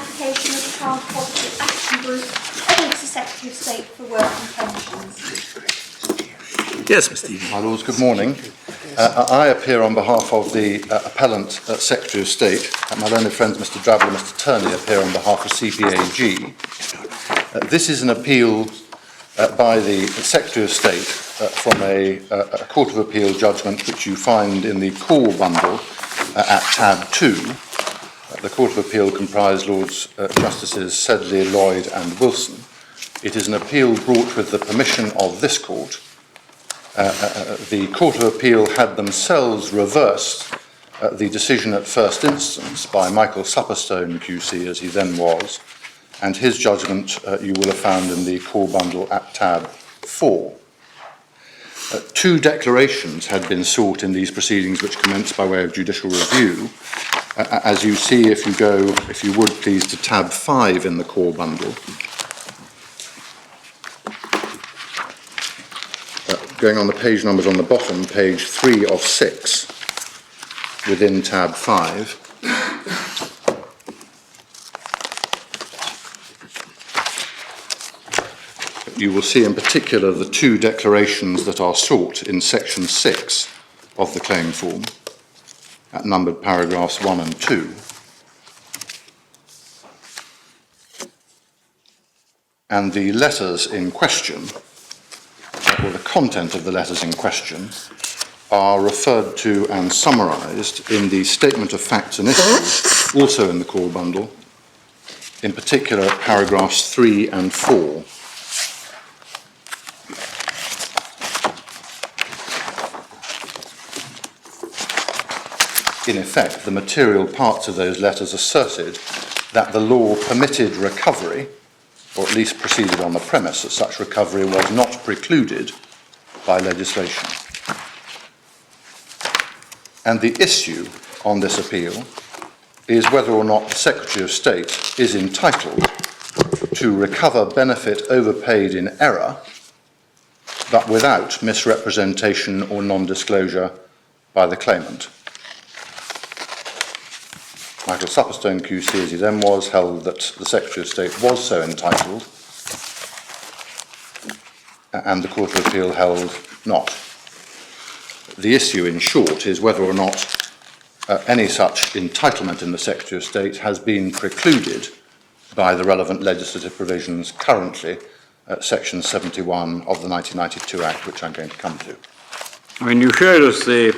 application of the Child Poverty Action Group against the Secretary of State for Work and Pensions. Yes, Mr. Eden. My Lords, good morning. I appear on behalf of the appellant Secretary of State. My learned friends Mr. Drabble and Mr. Turney appear on behalf of CPAG. This is an appeal by the Secretary of State from a Court of Appeal judgment which you find in the core bundle at tab 2. The Court of Appeal comprised Lords Justices Sedley, Lloyd and Wilson. It is an appeal brought with the permission of this court. The Court of Appeal had themselves reversed the decision at first instance by Michael Supperstone QC, as he then was, and his judgment you will have found in the core bundle at tab 4. Two declarations had been sought in these proceedings which commenced by way of judicial review. As you see, if you would please, to tab 5 in the core bundle. Going on the page numbers on the bottom, page 3 of 6, within tab 5. You will see in particular the two declarations that are sought in section 6 of the claim form, at numbered paragraphs 1 and 2. And the letters in question, or the content of the letters in question, are referred to and summarised in the statement of facts and issues, also in the core bundle, in particular paragraphs 3 and 4. In effect, the material parts of those letters asserted that the law permitted recovery, or at least proceeded on the premise that such recovery was not precluded by legislation. And the issue on this appeal is whether or not the Secretary of State is entitled to recover benefit overpaid in error, but without misrepresentation or non-disclosure by the claimant. Michael Supperstone QC, as he then was, held that the Secretary of State was so entitled, and the Court of Appeal held not. The issue, in short, is whether or not any such entitlement in the Secretary of State has been precluded by the relevant legislative provisions currently at Section 71 of the 1992 Act, which I'm going to come to. I mean, you showed us the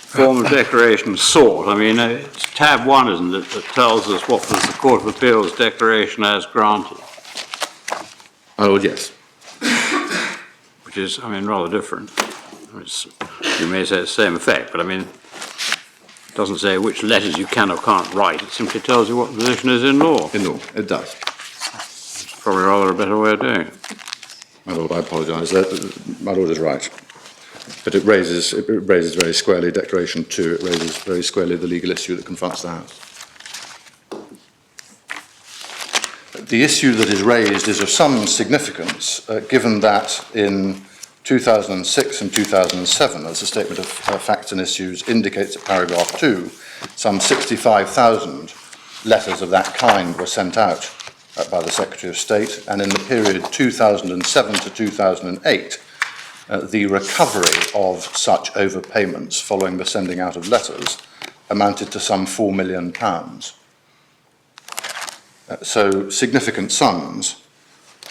form of declaration sought. I mean, it's tab 1, isn't it, that tells us what was the Court of Appeal's declaration as granted? Oh, yes. Which is, I mean, rather different. You may say it's the same effect, but I mean, it doesn't say which letters you can or can't write. It simply tells you what the position is in law. In law, it does. It's probably rather a better way of doing it. My Lord, I apologise. My Lord is right. But it raises very squarely, Declaration 2, it raises very squarely the legal issue that confronts the House. The issue that is raised is of some significance, given that in 2006 and 2007, as the Statement of Facts and Issues indicates at paragraph 2, some 65,000 letters of that kind were sent out by the Secretary of State, and in the period 2007 to 2008, the recovery of such overpayments following the sending out of letters amounted to some £4 million. So significant sums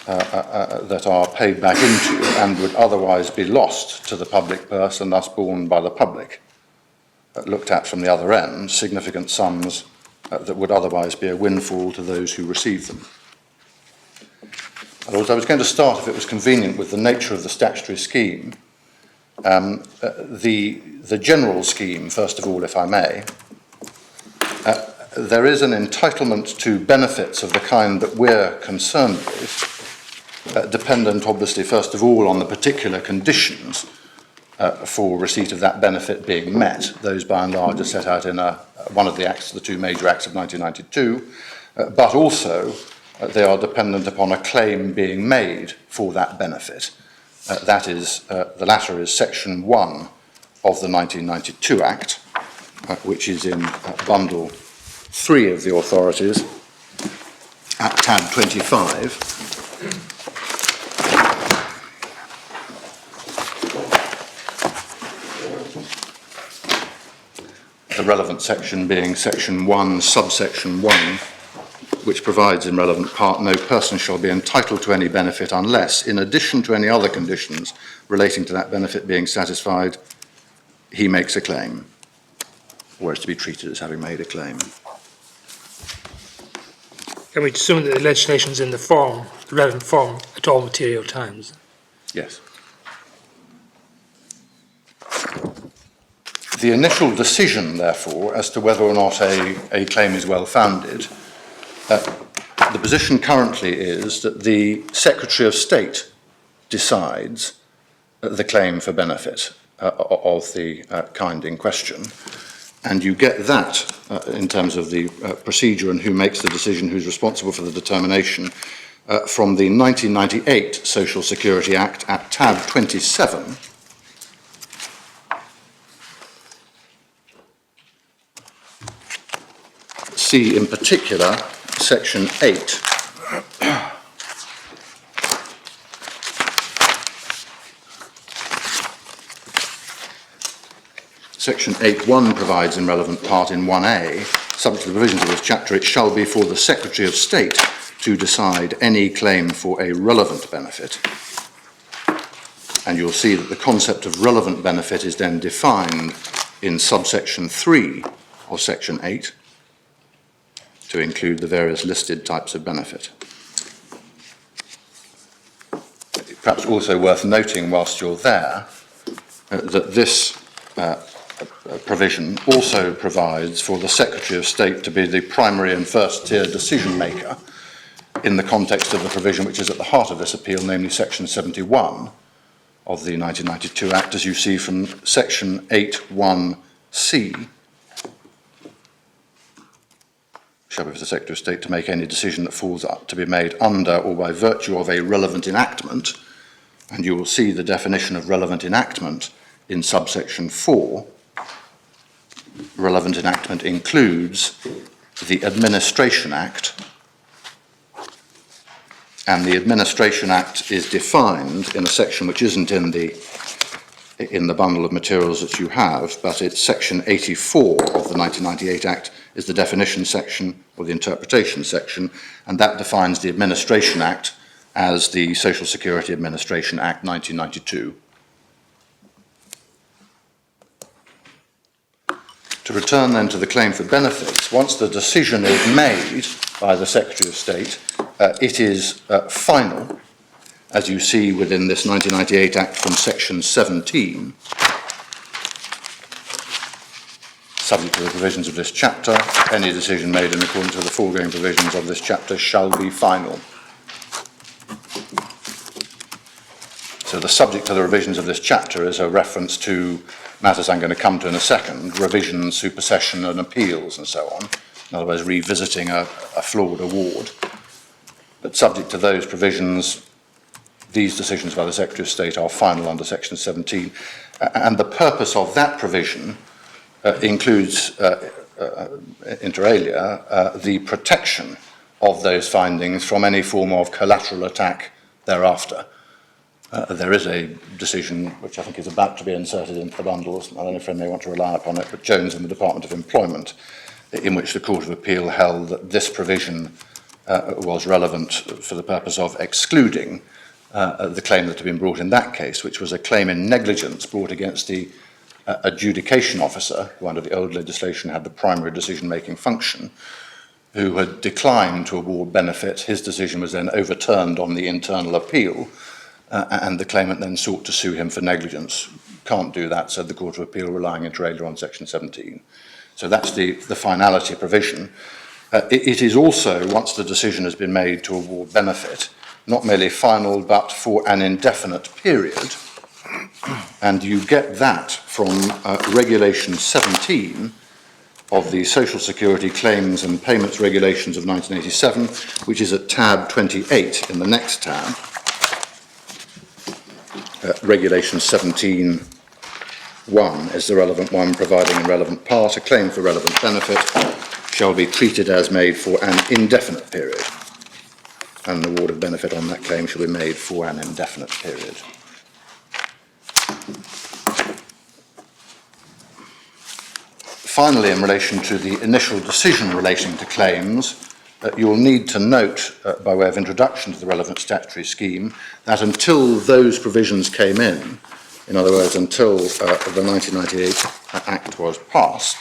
that are paid back into and would otherwise be lost to the public purse and thus borne by the public. Looked at from the other end, significant sums that would otherwise be a windfall to those who receive them. I was going to start, if it was convenient, with the nature of the statutory scheme. The general scheme, first of all, if I may. There is an entitlement to benefits of the kind that we're concerned with, dependent, obviously, first of all, on the particular conditions for receipt of that benefit being met. Those, by and large, are set out in one of the acts, the two major acts of 1992, but also they are dependent upon a claim being made for that benefit. That is, the latter is Section 1 of the 1992 Act, which is in Bundle 3 of the authorities, at tab 25, the relevant section being section 1, subsection 1, which provides in relevant part, no person shall be entitled to any benefit unless, in addition to any other conditions relating to that benefit being satisfied, he makes a claim, or is to be treated as having made a claim. Can we assume that the legislation is in the form, the relevant form, at all material times? Yes. The initial decision, therefore, as to whether or not a claim is well-founded, the position currently is that the Secretary of State decides the claim for benefit of the kind in question. And you get that in terms of the procedure and who makes the decision, who's responsible for the determination, from the 1998 Social Security Act at tab 27. See in particular section 8. Section 8.1 provides in relevant part in 1A, subject to the provisions of this chapter, it shall be for the Secretary of State to decide any claim for a relevant benefit. And you'll see that the concept of relevant benefit is then defined in subsection 3 of section 8 to include the various listed types of benefit. Perhaps also worth noting whilst you're there that this provision also provides for the Secretary of State to be the primary and first-tier decision maker in the context of the provision which is at the heart of this appeal, namely section 71 of the 1992 Act, as you see from section 8.1c, shall be for the Secretary of State to make any decision that falls up to be made under or by virtue of a relevant enactment, and you will see the definition of relevant enactment in subsection 4. Relevant enactment includes the Administration Act, and the Administration Act is defined in a section which isn't in the bundle of materials that you have, but it's section 84 of the 1998 Act is the definition section or the interpretation section, and that defines the Administration Act as the Social Security Administration Act 1992. To return then to the claim for benefits, once the decision is made by the Secretary of State, it is final, as you see within this 1998 Act from section 17, subject to the provisions of this chapter. Any decision made in accordance with the foregoing provisions of this chapter shall be final. So the subject to the revisions of this chapter is a reference to matters I'm going to come to in a second, revision, supersession and appeals and so on. In other words, revisiting a flawed award. But subject to those provisions, these decisions by the Secretary of State are final under section 17. And the purpose of that provision includes, inter alia, the protection of those findings from any form of collateral attack thereafter. There is a decision which I think is about to be inserted into the bundles. I don't know if anyone may want to rely upon it, but Jones in the Department of Employment, in which the Court of Appeal held that this provision was relevant for the purpose of excluding the claim that had been brought in that case, which was a claim in negligence brought against the adjudication officer, who under the old legislation had the primary decision-making function, who had declined to award benefit. His decision was then overturned on the internal appeal, and the claimant then sought to sue him for negligence. Can't do that, said the Court of Appeal, relying inter alia on section 17. So that's the finality provision. It is also, once the decision has been made to award benefit, not merely final, but for an indefinite period. And you get that from Regulation 17 of the Social Security Claims and Payments Regulations of 1987, which is at tab 28 in the next tab. Regulation 17.1 is the relevant one, providing in relevant part a claim for relevant benefit shall be treated as made for an indefinite period. and an award of benefit on that claim shall be made for an indefinite period. Finally, in relation to the initial decision relating to claims, you'll need to note, by way of introduction to the relevant statutory scheme, that until those provisions came in other words, until the 1998 Act was passed,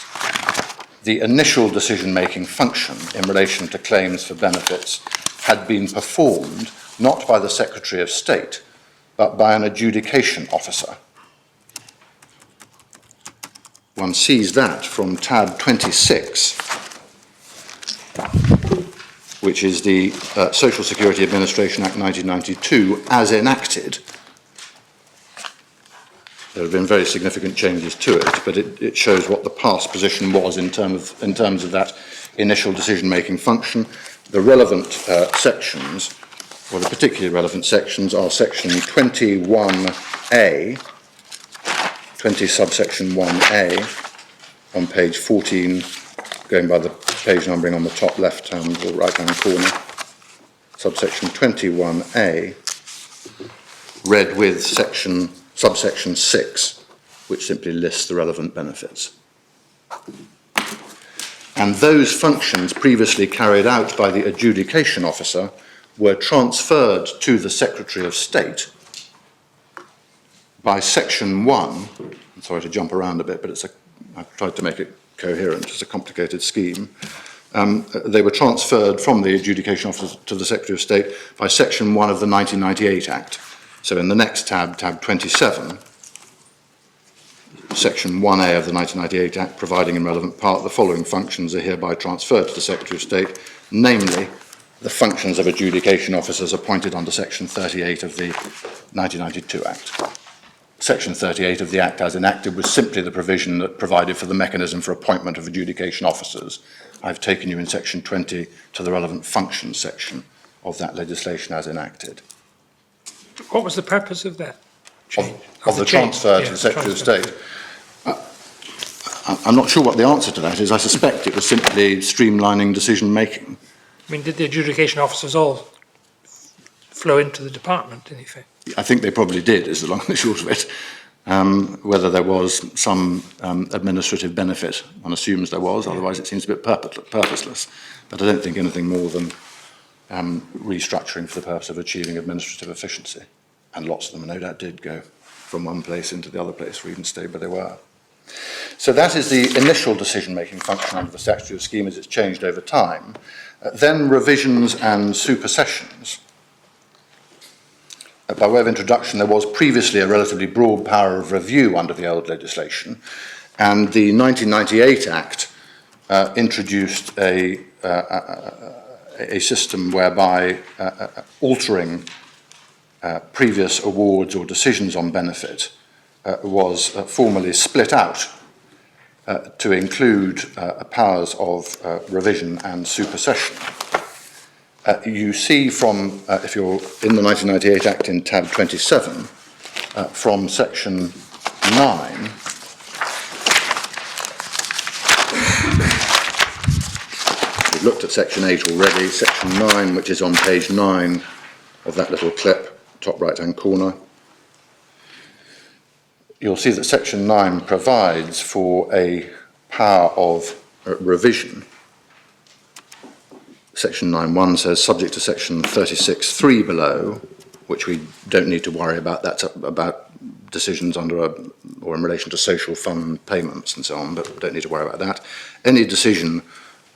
the initial decision-making function in relation to claims for benefits had been performed not by the Secretary of State, but by an adjudication officer. One sees that from tab 26, which is the Social Security Administration Act 1992, as enacted. There have been very significant changes to it, but it shows what the past position was in terms of that initial decision-making function. The relevant sections, or the particularly relevant sections, are section 21A, 20 subsection 1A, on page 14, going by the page numbering on the top left-hand or right-hand corner, subsection 21A, read with subsection 6, which simply lists the relevant benefits. And those functions previously carried out by the adjudication officer were transferred to the Secretary of State by section 1. I'm sorry to jump around a bit, but I've tried to make it coherent. It's a complicated scheme. They were transferred from the adjudication officer to the Secretary of State by section 1 of the 1998 Act. So in the next tab 27, section 1A of the 1998 Act, providing in relevant part, the following functions are hereby transferred to the Secretary of State, namely the functions of adjudication officers appointed under section 38 of the 1992 Act. Section 38 of the Act as enacted was simply the provision that provided for the mechanism for appointment of adjudication officers. I've taken you in section 20 to the relevant functions section of that legislation as enacted. What was the purpose of that change? Of the transfer to the Secretary of State? I'm not sure what the answer to that is. I suspect it was simply streamlining decision-making. I mean, did the adjudication officers all flow into the department, in effect? I think they probably did, is the long and the short of it. Whether there was some administrative benefit, one assumes there was, otherwise it seems a bit purposeless. But I don't think anything more than restructuring for the purpose of achieving administrative efficiency. And lots of them, no doubt, did go from one place into the other place, or even stay where they were. So that is the initial decision-making function under the statutory scheme as it's changed over time. Then revisions and supersessions. By way of introduction, there was previously a relatively broad power of review under the old legislation, and the 1998 Act introduced a system whereby altering previous awards or decisions on benefit was formally split out to include powers of revision and supersession. You see from, if you're in the 1998 Act in tab 27, from section 9, we've looked at section 8 already, section 9, which is on page 9 of that little clip, top right-hand corner. You'll see that section 9 provides for a power of revision. Section 9.1 says, subject to section 36.3 below, which we don't need to worry about, that's about decisions under or in relation to social fund payments and so on, but we don't need to worry about that. Any decision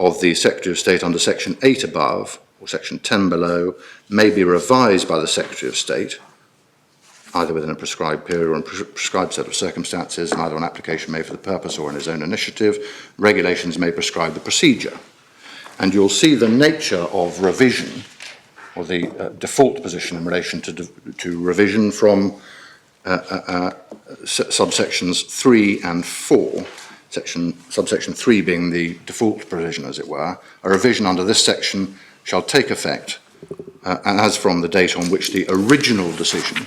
of the Secretary of State under section 8 above, or section 10 below, may be revised by the Secretary of State, either within a prescribed period or in a prescribed set of circumstances, either on application made for the purpose or on his own initiative. Regulations may prescribe the procedure. And you'll see the nature of revision, or the default position in relation to revision from subsections 3 and 4, subsection 3 being the default provision, as it were. A revision under this section shall take effect as from the date on which the original decision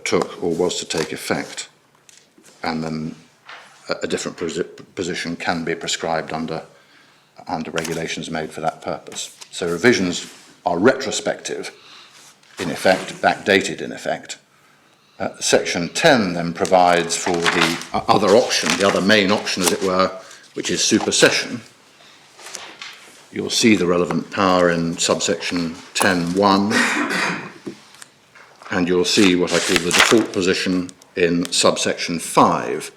took or was to take effect, and then a different position can be prescribed under regulations made for that purpose. So revisions are retrospective, in effect, backdated in effect. Section 10 then provides for the other option, the other main option, as it were, which is supersession. You'll see the relevant power in subsection 10.1, and you'll see what I call the default position in subsection 5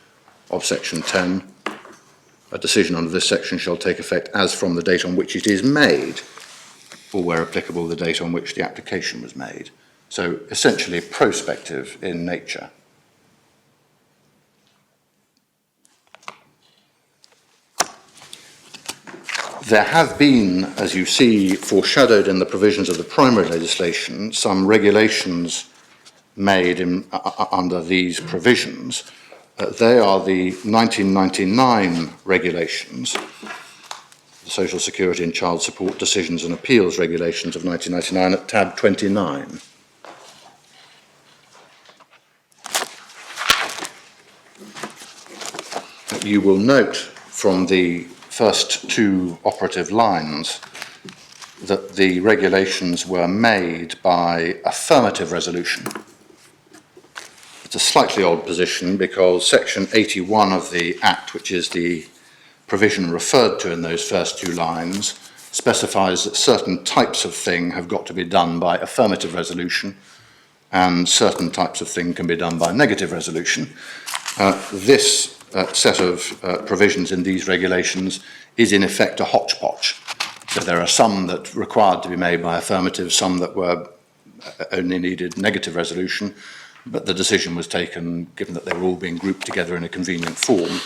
of section 10. A decision under this section shall take effect as from the date on which it is made, or where applicable, the date on which the application was made. So essentially prospective in nature. There have been, as you see, foreshadowed in the provisions of the primary legislation, some regulations made under these provisions. They are the 1999 regulations, the Social Security and Child Support Decisions and Appeals Regulations of 1999 at tab 29. You will note from the first two operative lines that the regulations were made by affirmative resolution. It's a slightly odd position because section 81 of the Act, which is the provision referred to in those first two lines, specifies that certain types of thing have got to be done by affirmative resolution and certain types of thing can be done by negative resolution. This set of provisions in these regulations is in effect a hodgepodge. So there are some that required to be made by affirmative, some that were only needed negative resolution, but the decision was taken, given that they were all being grouped together in a convenient form,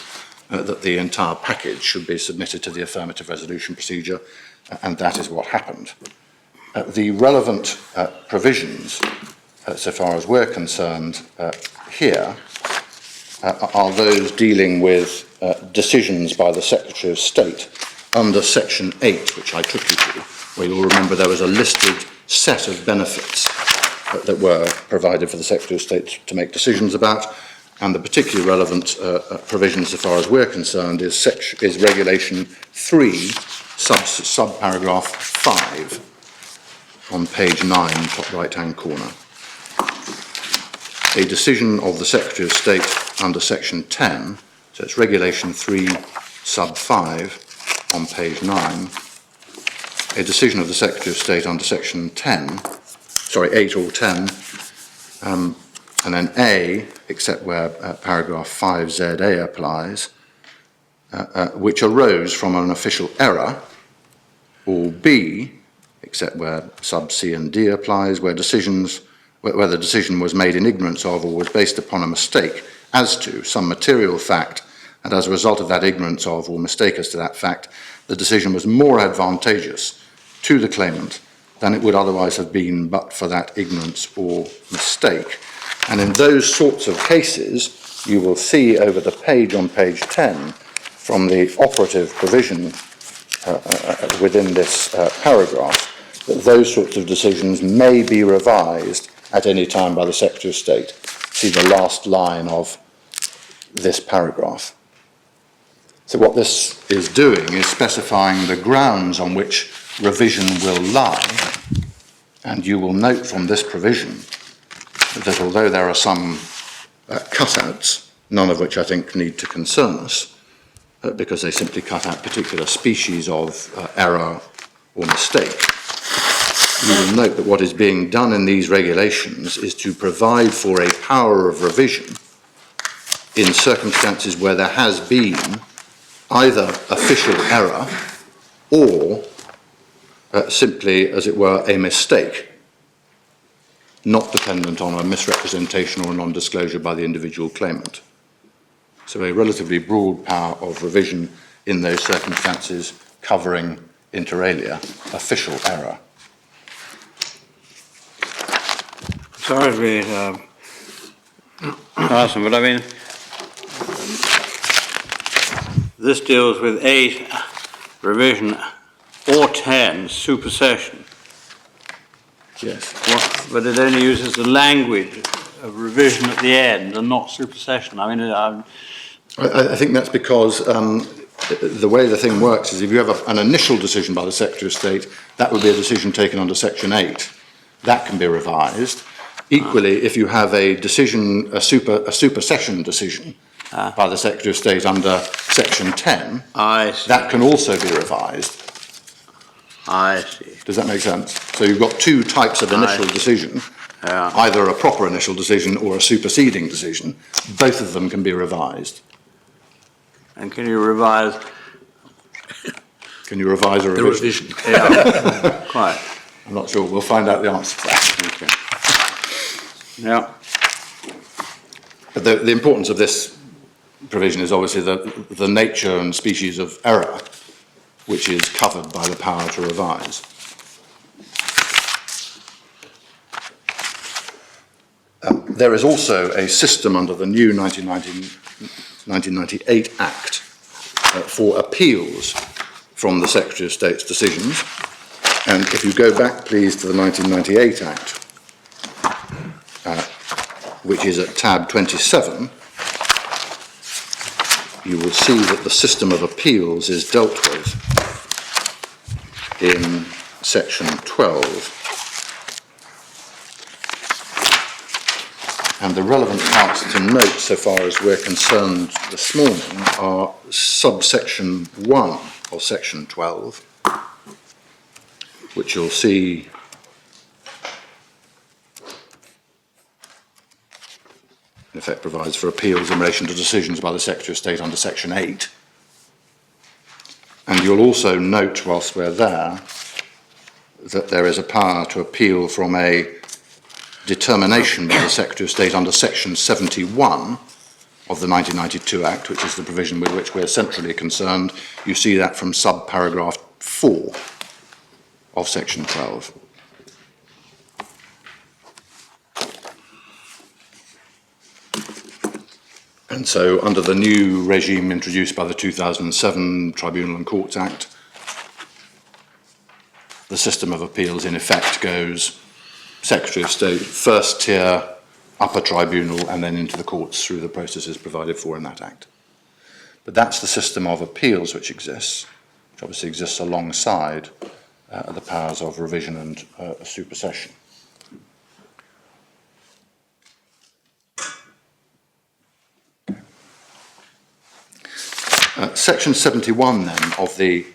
that the entire package should be submitted to the affirmative resolution procedure, and that is what happened. The relevant provisions, so far as we're concerned here, are those dealing with decisions by the Secretary of State under Section 8, which I took you to, where you'll remember there was a listed set of benefits that were provided for the Secretary of State to make decisions about, and the particularly relevant provision, so far as we're concerned, is Regulation 3, subparagraph 5, on page 9, top right-hand corner. A decision of the Secretary of State under Section 10, so it's Regulation 3, sub 5, on page 9. A decision of the Secretary of State under Section 8 or 10, and then A, except where paragraph 5ZA applies, which arose from an official error, or B, except where sub C and D applies, where the decision was made in ignorance of or was based upon a mistake as to some material fact, and as a result of that ignorance of or mistake as to that fact, the decision was more advantageous to the claimant than it would otherwise have been but for that ignorance or mistake. And in those sorts of cases, you will see over the page on page 10 from the operative provision within this paragraph that those sorts of decisions may be revised at any time by the Secretary of State. See the last line of this paragraph. So what this is doing is specifying the grounds on which revision will lie, and you will note from this provision that although there are some cutouts, none of which I think need to concern us, because they simply cut out particular species of error or mistake, you will note that what is being done in these regulations is to provide for a power of revision in circumstances where there has been either official error or simply, as it were, a mistake, not dependent on a misrepresentation or a non-disclosure by the individual claimant. So a relatively broad power of revision in those circumstances covering, inter alia, official error. Sorry to be awesome, but I mean, this deals with 8, revision, or 10, supersession. Yes. But it only uses the language of revision at the end and not supersession. I mean, I think that's because the way the thing works is if you have an initial decision by the Secretary of State, that would be a decision taken under Section 8. That can be revised. Equally, if you have a decision, a supersession decision by the Secretary of State under Section 10, I see. that can also be revised. I see. Does that make sense? So you've got two types of initial decision, either a proper initial decision or a superseding decision. Both of them can be revised. And can you revise? Can you revise a The revision? revision. Yeah, quite. I'm not sure. We'll find out the answer to that. Okay. Yeah. But the importance of this provision is obviously the nature and species of error which is covered by the power to revise. There is also a system under the new 1998 Act for appeals from the Secretary of State's decisions. And if you go back, please, to the 1998 Act, which is at tab 27, you will see that the system of appeals is dealt with in section 12. And the relevant parts to note, so far as we're concerned this morning, are subsection 1 of section 12, which you'll see in effect provides for appeals in relation to decisions by the Secretary of State under section 8. And you'll also note, whilst we're there, that there is a power to appeal from a determination by the Secretary of State under section 71 of the 1992 Act, which is the provision with which we're centrally concerned. You see that from subparagraph 4 of section 12. And so under the new regime introduced by the 2007 Tribunal and Courts Act, the system of appeals in effect goes Secretary of State, first tier, upper tribunal, and then into the courts through the processes provided for in that Act. But that's the system of appeals which exists, which obviously exists alongside the powers of revision and supersession. Section 71 then of the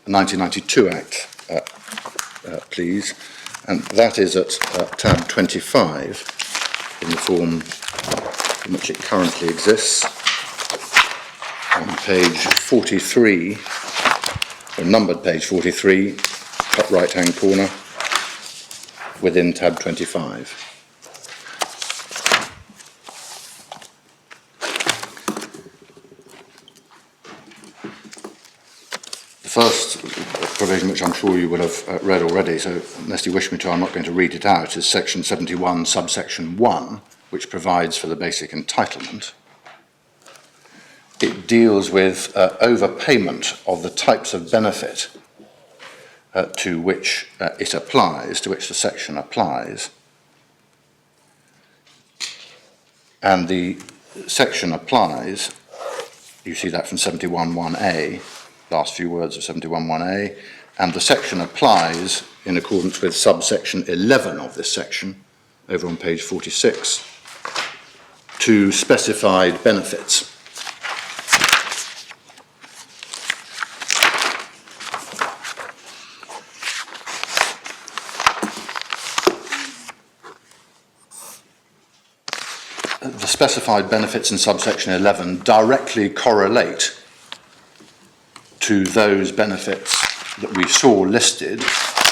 1992 Act, please, and that is at tab 25 in the form in which it currently exists on page 43, or numbered page 43, top right hand corner within tab 25. First provision, which I'm sure you will have read already, so unless you wish me to, I'm not going to read it out, is section 71, subsection 1, which provides for the basic entitlement. It deals with overpayment of the types of benefit to which it applies, to which the section applies. And the section applies, you see that from 71.1a, last few words of 71.1a, and the section applies in accordance with subsection 11 of this section, over on page 46, to specified benefits. The specified benefits in subsection 11 directly correlate to those benefits that we saw listed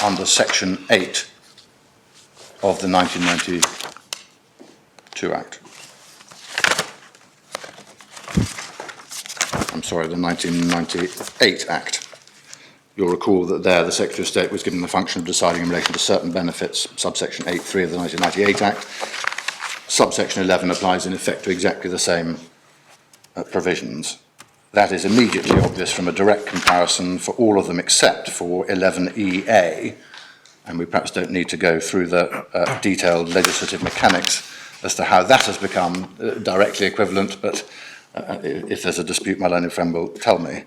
under section 8 of the 1992 Act. I'm sorry, the 1998 Act. You'll recall that there the Secretary of State was given the function of deciding in relation to certain benefits, subsection 8.3 of the 1998 Act. Subsection 11 applies in effect to exactly the same provisions. That is immediately obvious from a direct comparison for all of them except for 11EA, and we perhaps don't need to go through the detailed legislative mechanics as to how that has become directly equivalent, but if there's a dispute, my learned friend will tell me.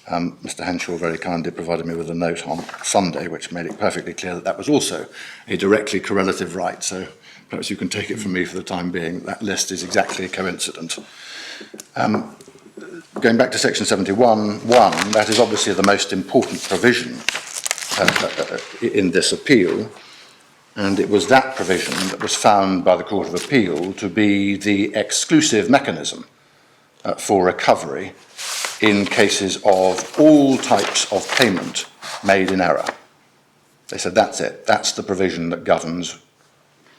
Mr. Henshaw very kindly provided me with a note on Sunday, which made it perfectly clear that that was also a directly correlative right. So perhaps you can take it from me for the time being. That list is exactly a coincidence. Going back to section 71(1), that is obviously the most important provision in this appeal, and it was that provision that was found by the Court of Appeal to be the exclusive mechanism for recovery in cases of all types of payment made in error. They said that's it, that's the provision that governs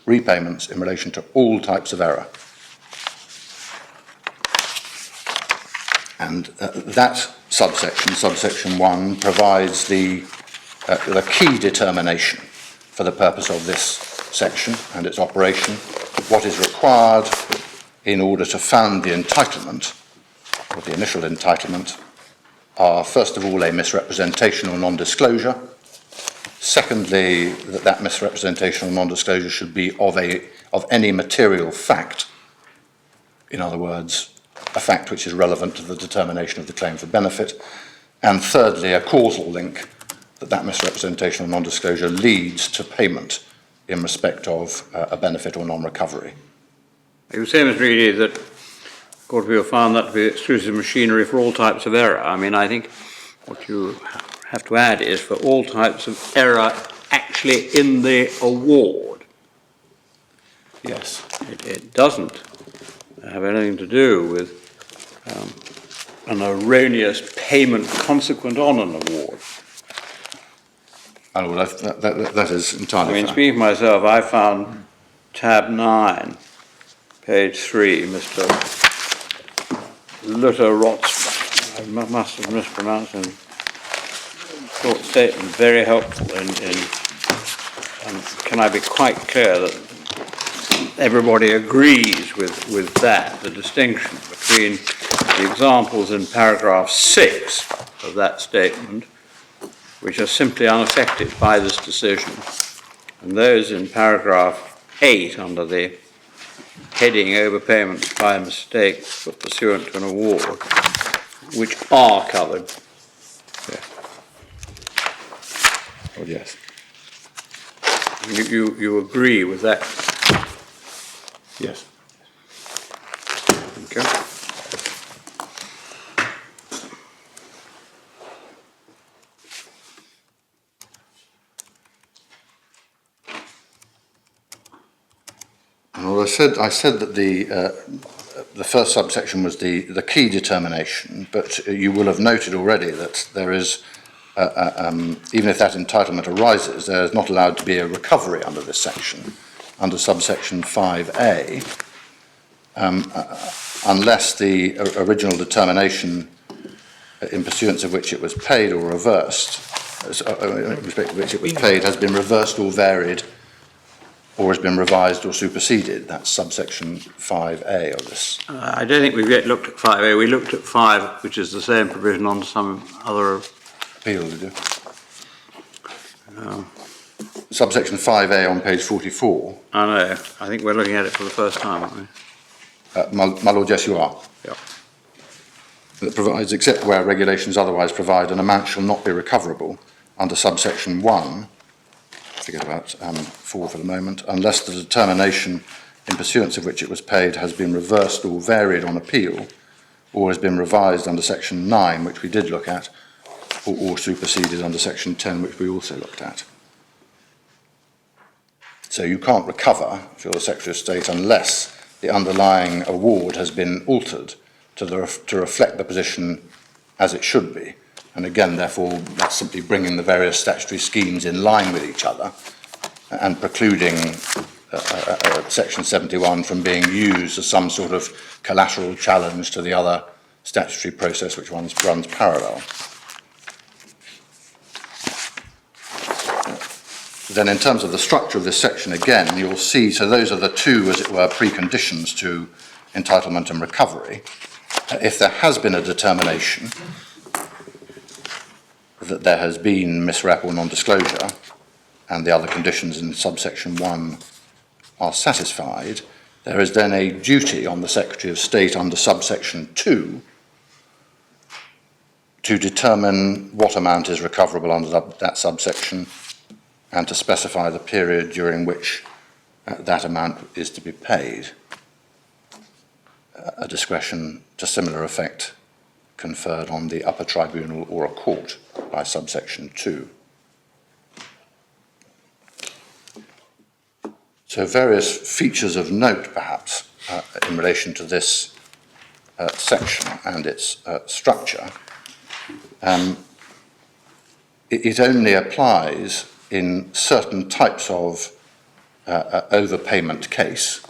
repayments in relation to all types of error. And that subsection 1, provides the key determination for the purpose of this section and its operation, what is required in order to found the entitlement, or the initial entitlement, are first of all a misrepresentation or non-disclosure. Secondly, that misrepresentation or non-disclosure should be of any material fact. In other words, a fact which is relevant to the determination of the claim for benefit. And thirdly, a causal link, that misrepresentation or non-disclosure leads to payment in respect of a benefit or non-recovery. You say, Mr. Reedy, that the Court of Appeal found that to be exclusive machinery for all types of error. I mean, I think what you have to add is for all types of error actually in the award. Yes. It doesn't have anything to do with an erroneous payment consequent on an award. Oh, well, that is entirely I mean, fair. speaking for myself, I found tab 9, page 3, Mr. Luther-Rots, I must have mispronounced him, short statement, very helpful can I be quite clear that everybody agrees with that, the distinction between the examples in paragraph 6 of that statement, which are simply unaffected by this decision, and those in paragraph 8 under the heading overpayments by mistake pursuant to an award, which are covered. Yes. Oh, yes. You agree with that? Yes. Okay. Well, I said that the first subsection was the key determination, but you will have noted already that there is, even if that entitlement arises, there is not allowed to be a recovery under this section, under subsection 5A, unless the original determination in pursuance of which it was paid or reversed, in respect of which it was paid, has been reversed or varied, or has been revised or superseded. That's subsection 5A of this. I don't think we've yet looked at 5A. We looked at 5, which is the same provision on some other appeal, did you? Subsection 5A on page 44. I know. I think we're looking at it for the first time, aren't we? My Lord, yes, you are. Yeah. That provides, except where regulations otherwise provide, an amount shall not be recoverable under subsection 1, forget about 4 for the moment, unless the determination in pursuance of which it was paid has been reversed or varied on appeal, or has been revised under section 9, which we did look at, or superseded under section 10, which we also looked at. So you can't recover, if you're the Secretary of State, unless the underlying award has been altered to reflect the position as it should be. And again, therefore, that's simply bringing the various statutory schemes in line with each other and precluding Section 71 from being used as some sort of collateral challenge to the other statutory process which runs parallel. Then in terms of the structure of this section, again, you'll see, so those are the two, as it were, preconditions to entitlement and recovery. If there has been a determination that there has been misrep or non-disclosure, and the other conditions in subsection 1 are satisfied, there is then a duty on the Secretary of State under subsection 2 to determine what amount is recoverable under that subsection and to specify the period during which that amount is to be paid. A discretion to similar effect conferred on the upper tribunal or a court by subsection 2. So various features of note, perhaps, in relation to this section and its structure. It only applies in certain types of overpayment case,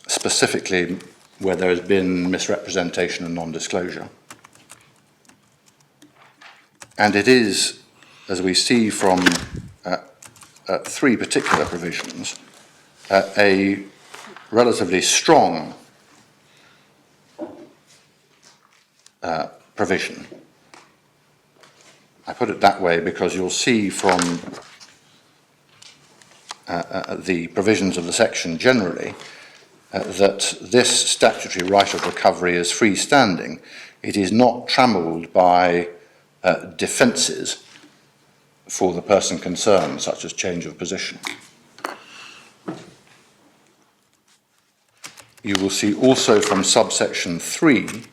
specifically where there has been misrepresentation and non-disclosure. And it is, as we see from 3 particular provisions, a relatively strong provision. I put it that way because you'll see from the provisions of the section generally that this statutory right of recovery is freestanding. It is not trammelled by defences for the person concerned, such as change of position. You will see also from subsection 3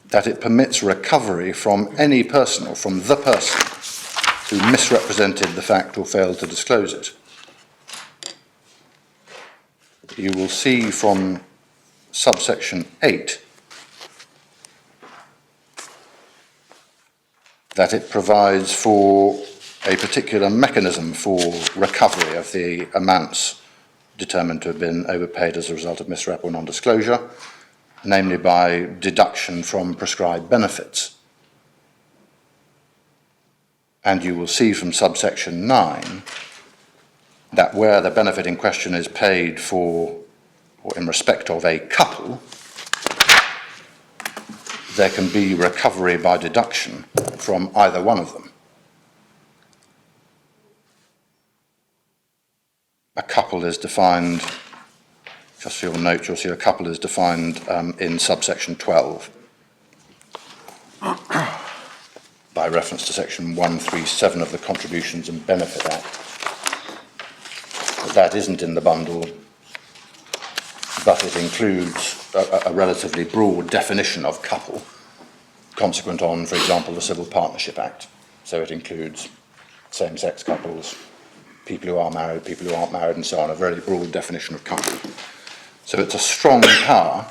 that it permits recovery from any person or from the person who misrepresented the fact or failed to disclose it. You will see from subsection 8 that it provides for a particular mechanism for recovery of the amounts determined to have been overpaid as a result of misrep or non-disclosure, namely by deduction from prescribed benefits. And you will see from subsection 9 that where the benefit in question is paid for or in respect of a couple, there can be recovery by deduction from either one of them. A couple is defined, just for your note, you'll see a couple is defined in subsection 12 by reference to section 137 of the Contributions and Benefit Act. But that isn't in the bundle, but it includes a relatively broad definition of couple, consequent on, for example, the Civil Partnership Act. So it includes same-sex couples, people who are married, people who aren't married, and so on, a very broad definition of couple. So it's a strong power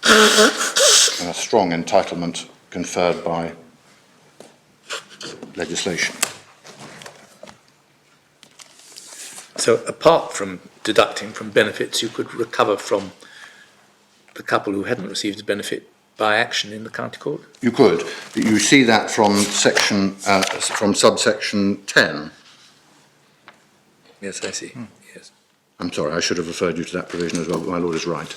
and a strong entitlement conferred by legislation. So apart from deducting from benefits, you could recover from the couple who hadn't received a benefit by action in the county court? You could. You see that from subsection 10. Yes, I see. Yes. I'm sorry, I should have referred you to that provision as well, but my Lord is right.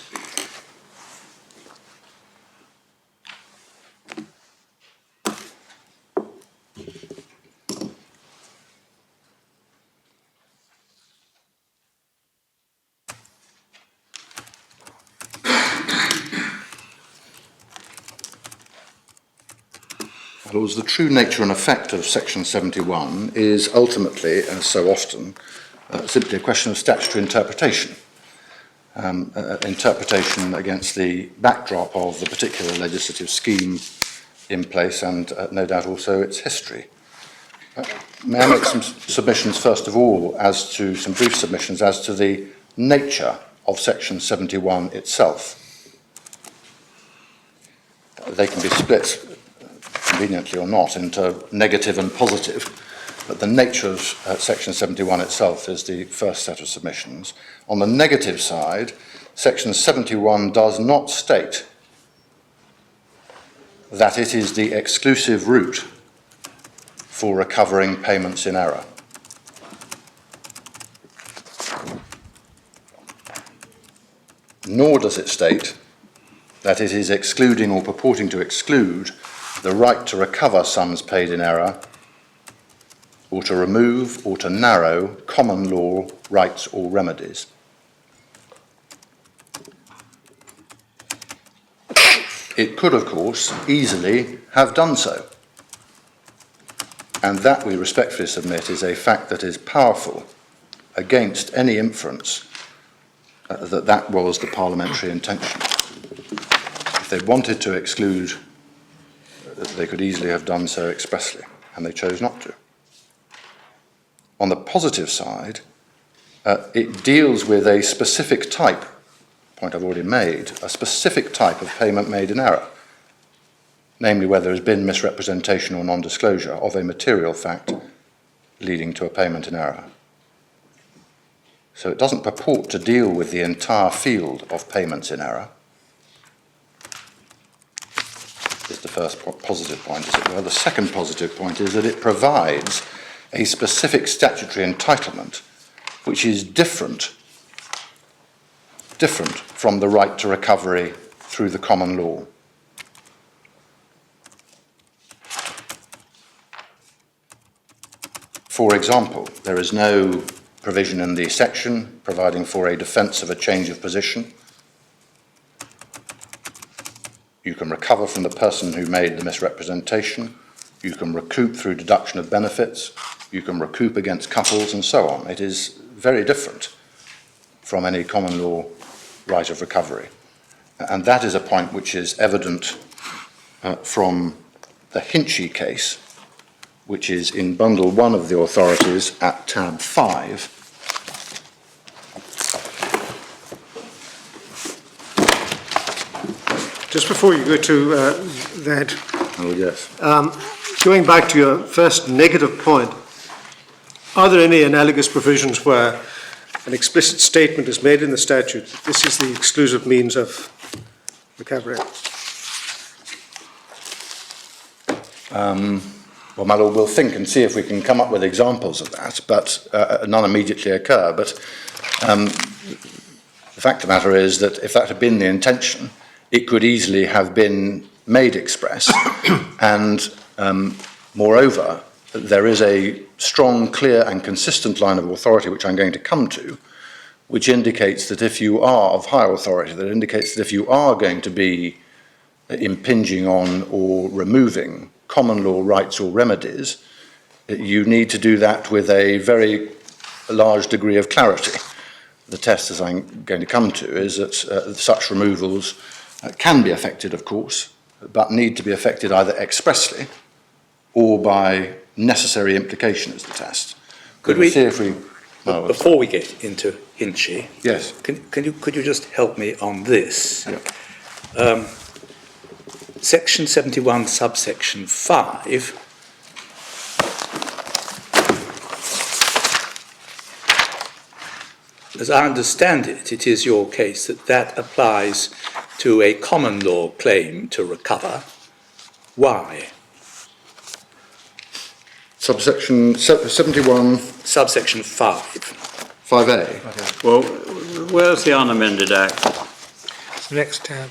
My Lords, the true nature and effect of section 71 is ultimately, as so often, simply a question of statutory interpretation. Interpretation against the backdrop of the particular legislative scheme in place and no doubt also its history. May I make some submissions first of all some brief submissions as to the nature of section 71 itself. They can be split, conveniently or not, into negative and positive. But the nature of section 71 itself is the first set of submissions. On the negative side, section 71 does not state that it is the exclusive route for recovering payments in error. Nor does it state that it is excluding or purporting to exclude the right to recover sums paid in error or to remove or to narrow common law rights or remedies. it could, of course, easily have done so. And that, we respectfully submit, is a fact that is powerful against any inference that that was the parliamentary intention. If they wanted to exclude, they could easily have done so expressly, and they chose not to. On the positive side, it deals with a specific type, point I've already made, a specific type of payment made in error, namely where there has been misrepresentation or non-disclosure of a material fact leading to a payment in error. So it doesn't purport to deal with the entire field of payments in error. Is the first positive point, as it were. The second positive point is that it provides a specific statutory entitlement which is different from the right to recovery through the common law. For example, there is no provision in the section providing for a defence of a change of position. You can recover from the person who made the misrepresentation. You can recoup through deduction of benefits. You can recoup against couples and so on. It is very different from any common law right of recovery. And that is a point which is evident from the Hinchy case, which is in bundle 1 of the authorities at tab 5. Just before you go to that, Oh, yes. going back to your first negative point, are there any analogous provisions where an explicit statement is made in the statute that this is the exclusive means of recovery? Well, my lord, we'll think and see if we can come up with examples of that, but none immediately occur. But the fact of the matter is that if that had been the intention, it could easily have been made express. And moreover, there is a strong, clear and consistent line of authority, which I'm going to come to, which indicates that if you are of higher authority, that indicates that if you are going to be impinging on or removing common law rights or remedies, you need to do that with a very large degree of clarity. The test, as I'm going to come to, is that such removals can be effected, of course, but need to be effected either expressly or by necessary implication is the test. Could we see if we... Before we get into Hinchy, Yes. could you just help me on this? Yeah. Section 71, subsection 5, as I understand it, it is your case that applies to a common law claim to recover. Why? Subsection 71, Subsection 5. 5A. Well, where's the unamended act? The next tab.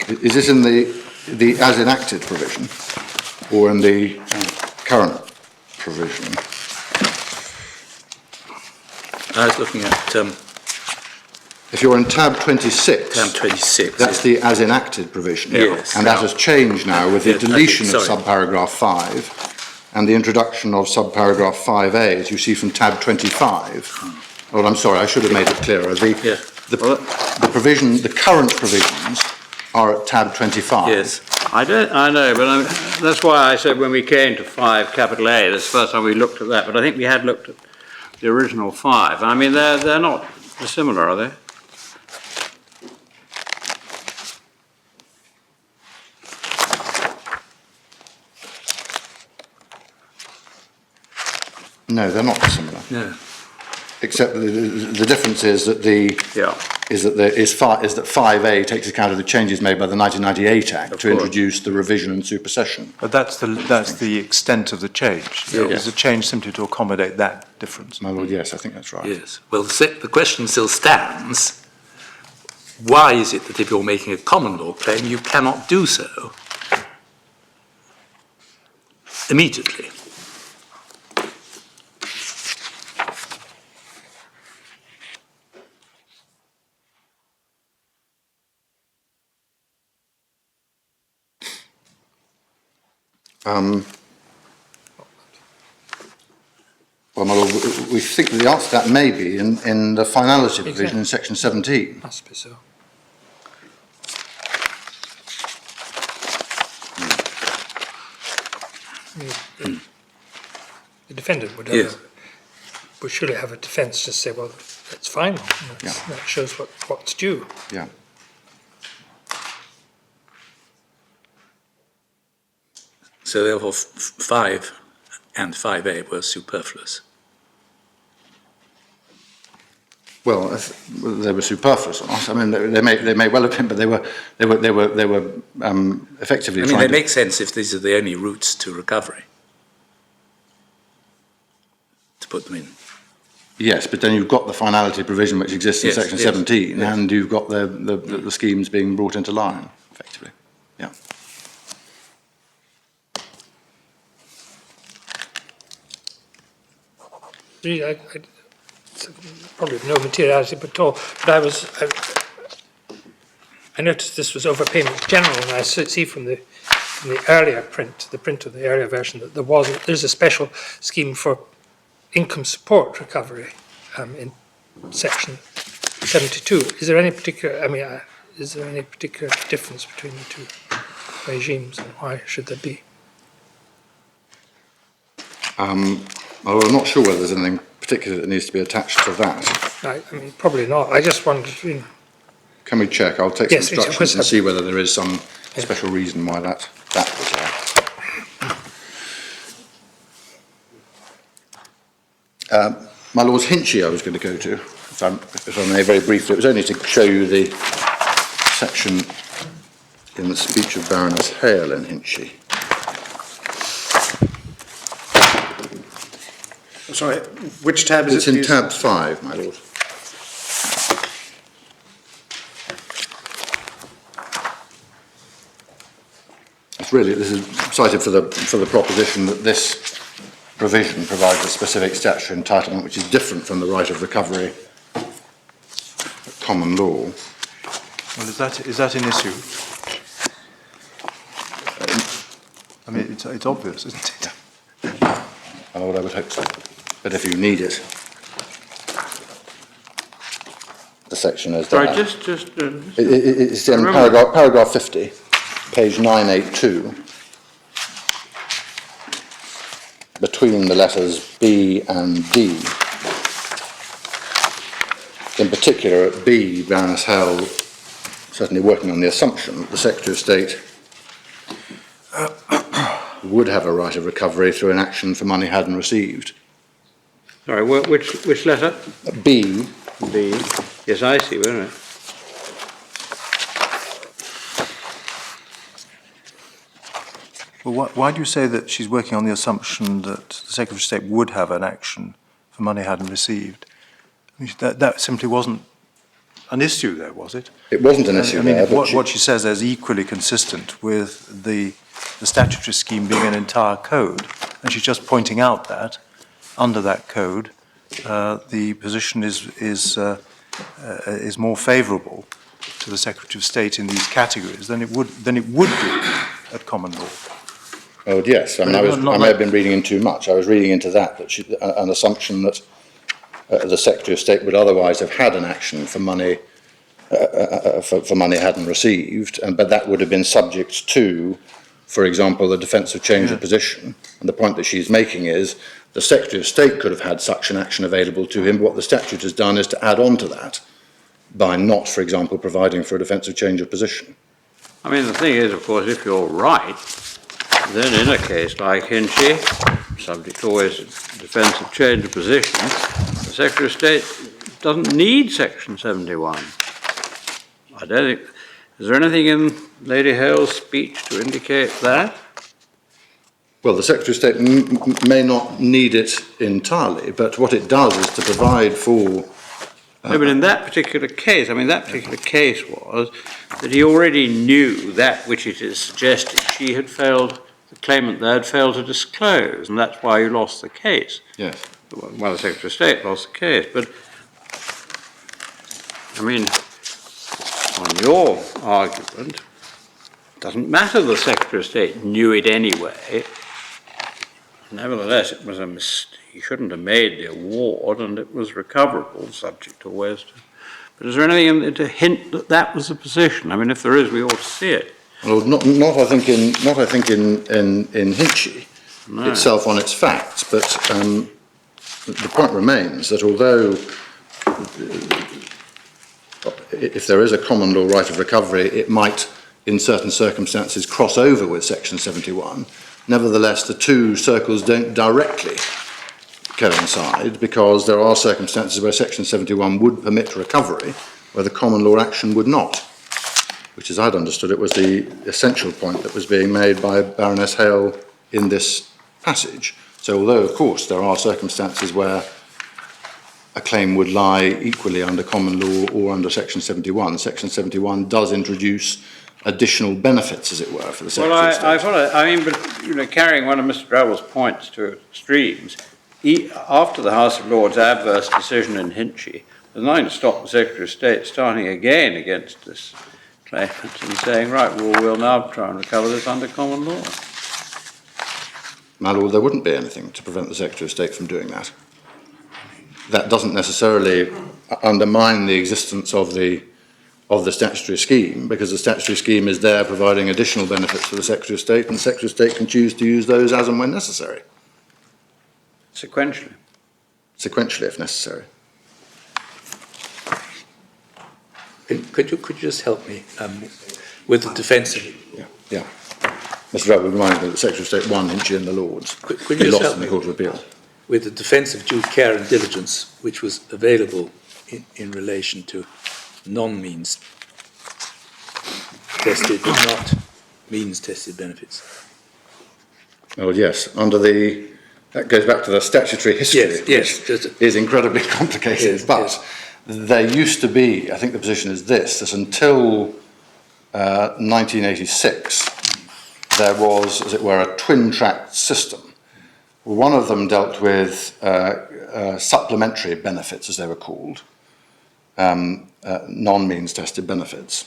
Is this in the as enacted provision or in the current provision? I was looking at If you're in tab 26, tab 26. that's the as enacted provision. Yes. And that has changed now with the Yes, deletion of sorry. subparagraph 5 and the introduction of subparagraph 5A, as you see from tab 25. Oh, I'm sorry, I should have made it clearer. The provision, the current provisions are at tab 25. Yes. I know, but that's why I said when we came to 5 capital A, that's the first time we looked at that, but I think we had looked at the original 5. I mean, they're not dissimilar, are they? No, they're not dissimilar. No. Except the difference is that that 5A takes account of the changes made by the 1998 Act to introduce the revision and supersession. But that's the extent of the change. Yes. Is the change simply to accommodate that difference? My lord, yes, I think that's right. Yes. Well, the question still stands. Why is it that if you're making a common law claim, you cannot do so immediately? Well, my lord, we think that the answer to that may be in the finality provision in section 17. Must be so. The defendant would have Yes. would surely have a defence to say, well, that's final. That shows what's due. Yeah. So therefore 5 and 5A were superfluous. Well, they were superfluous. I mean, they may well have been, but they were effectively. I mean, trying they to, make sense if these are the only routes to recovery, to put them in. Yes, but then you've got the finality provision which exists in Yes, section yes, 17, yes. and you've got the schemes being brought into line, effectively. Yeah. Really, it's probably no materiality at all. But I noticed this was overpayment general, and I see from the earlier print, the print of the earlier version, that there's a special scheme for income support recovery in section 72. Is there any particular? Is there any particular difference between the two regimes, and why should there be? Well, I'm not sure whether there's anything particular that needs to be attached to that. I mean, probably not. I just wondered. Can we check? I'll take some Yes, instructions and yes. see whether there is some special reason why that was there. My Lord's Hinchy I was going to go to, if I may, very briefly. It was only to show you the section in the speech of Baroness Hale in Hinchy. Sorry, which tab is It's it? in please? tab 5, my Lord. This is cited for the proposition that this provision provides a specific statutory entitlement which is different from the right of recovery at common law. Well, is that an issue? I mean, it's obvious, isn't it? Oh, I would hope so. But if you need it, the section is there. Right, It's in remember- paragraph 50, page 982, between the letters B and D. In particular, at B, Baroness Hale certainly working on the assumption that the Secretary of State would have a right of recovery through an action for money hadn't received. Sorry, which letter? B, B. Yes, I see, wait a minute. Well, why do you say that she's working on the assumption that the Secretary of State would have an action for money hadn't received? I mean, that simply wasn't an issue there, was it? it wasn't an issue I mean, there, but what she says there is equally consistent with the statutory scheme being an entire code, and she's just pointing out that under that code, the position is more favourable to the Secretary of State in these categories than it would be at common law. oh yes, I mean, I may have been reading in too much. I was reading into that an assumption that the Secretary of State would otherwise have had an action for money for money hadn't received, but that would have been subject to, for example, the defence of change of position. And the point that she's making is the Secretary of State could have had such an action available to him. What the statute has done is to add on to that by not, for example, providing for a defence of change of position. I mean, the thing is, of course, if you're right, then in a case like Hinchy, subject always to defence of change of position, the Secretary of State doesn't need Section 71. I don't think. Is there anything in Lady Hale's speech to indicate that? Well, the Secretary of State may not need it entirely, but what it does is to provide for... No, but in that particular case, I mean, that particular case was that he already knew that which it is suggested she had failed, the claimant there had failed to disclose, and that's why you lost the case. Yes. Well, the Secretary of State lost the case, but, I mean, on your argument, doesn't matter, the Secretary of State knew it anyway. Nevertheless, it was a mistake. He shouldn't have made the award, and it was recoverable, subject to West. But is there anything to hint that that was the position? I mean, if there is, we ought to see it. Well, not I think in Hinchy itself on its facts, but the point remains that although if there is a common law right of recovery, it might, in certain circumstances, cross over with Section 71. Nevertheless, the two circles don't directly coincide, because there are circumstances where Section 71 would permit recovery, where the common law action would not, which, as I'd understood it, was the essential point that was being made by Baroness Hale in this passage. So although, of course, there are circumstances where a claim would lie equally under common law or under Section 71, Section 71 does introduce additional benefits, as it were, for the Secretary of State. I follow. I mean, but carrying one of Mr. Drabbl's points to extremes, after the House of Lords' adverse decision in Hinchy, there's nothing to stop the Secretary of State starting again against this claimant and saying, right, well, we'll now try and recover this under common law. My Lord, there wouldn't be anything to prevent the Secretary of State from doing that. That doesn't necessarily undermine the existence of the statutory scheme, because the statutory scheme is there providing additional benefits for the Secretary of State, and the Secretary of State can choose to use those as and when necessary. Sequentially. Sequentially, if necessary. Could you just help me with the defence of it? Yeah. Mr. Drabble reminded me that the Secretary of State won Hinchy in the Lords. Could He you just lost help in the me Court of Appeal. with the defence of due care and diligence, which was available in relation to non-means tested, but not means tested benefits? Oh, yes. That goes back to the statutory history, Yes, which is incredibly complicated. Yes, but there used to be, I think the position is this, that until 1986, there was, as it were, a twin-track system. One of them dealt with supplementary benefits, as they were called, non-means tested benefits.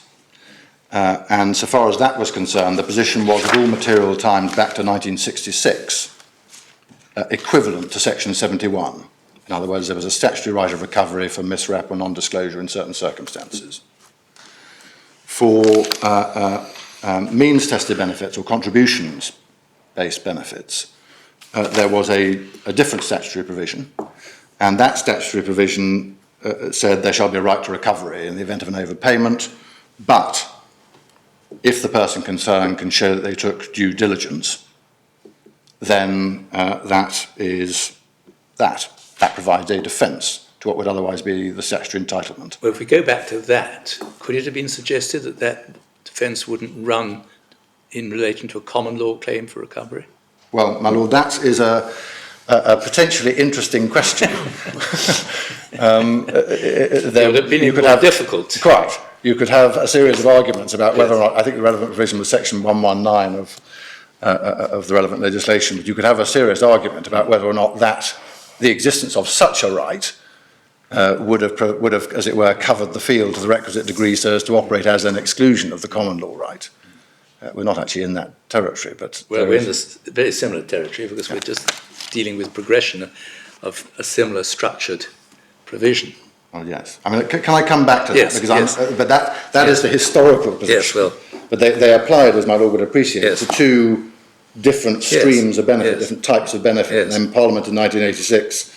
And so far as that was concerned, the position was that all material timed back to 1966, equivalent to Section 71. In other words, there was a statutory right of recovery for misrep or non-disclosure in certain circumstances. For means-tested benefits or contributions-based benefits, there was a different statutory provision, and that statutory provision said there shall be a right to recovery in the event of an overpayment, but if the person concerned can show that they took due diligence, then that provides a defence to what would otherwise be the statutory entitlement. Well, if we go back to that, could it have been suggested that that defence wouldn't run in relation to a common law claim for recovery? Well, my Lord, that is a potentially interesting question. It would have been more difficult. Quite. You could have a series of arguments about whether or not, I think the relevant provision was Section 119 of the relevant legislation, but you could have a serious argument about whether or not the existence of such a right would have, as it were, covered the field to the requisite degree so as to operate as an exclusion of the common law right. We're not actually in that territory, but... Well, we're in this very similar territory because we're just dealing with progression of a similar structured provision. Oh, yes. I mean, can I come back to that? Yes, Because yes. but that is the historical position. Yes, well... But they applied, as my Lord would appreciate, to two different streams of benefit, different types of benefit, and then Parliament in 1986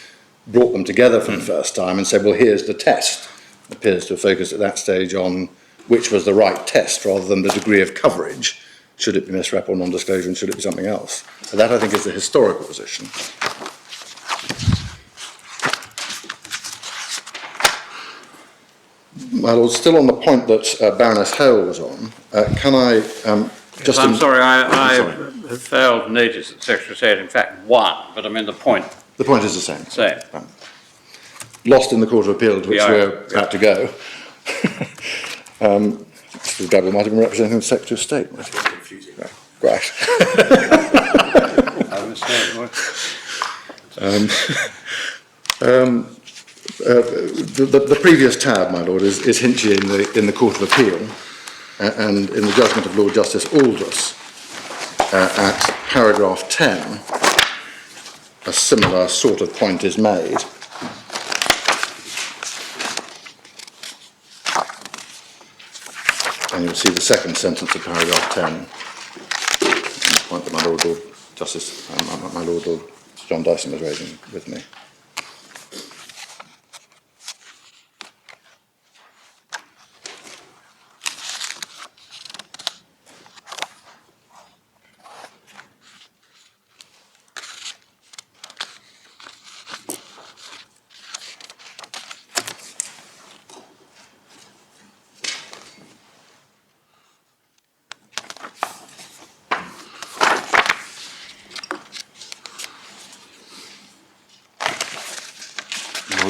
brought them together for the first time and said, well, here's the test. It appears to have focused at that stage on which was the right test rather than the degree of coverage. Should it be misrep or non-disclosure, and should it be something else? So that, I think, is the historical position. My Lord, still on the point that Baroness Hale was on, can I just... I'm sorry, I have failed to notice that the Secretary of State, in fact, won, but I mean the point... The point is the same. Same. Lost in the Court of Appeal to which we're about to go. Mr. Drabble might have been representing the Secretary of State. Might have been confusing. Right. The previous tab, my Lord, is Hinchy in the Court of Appeal. and in the judgment of Lord Justice Aldous, at paragraph 10, a similar sort of point is made. And you'll see the second sentence of paragraph 10, the point that my Lord Justice, my Lord John Dyson was raising with me.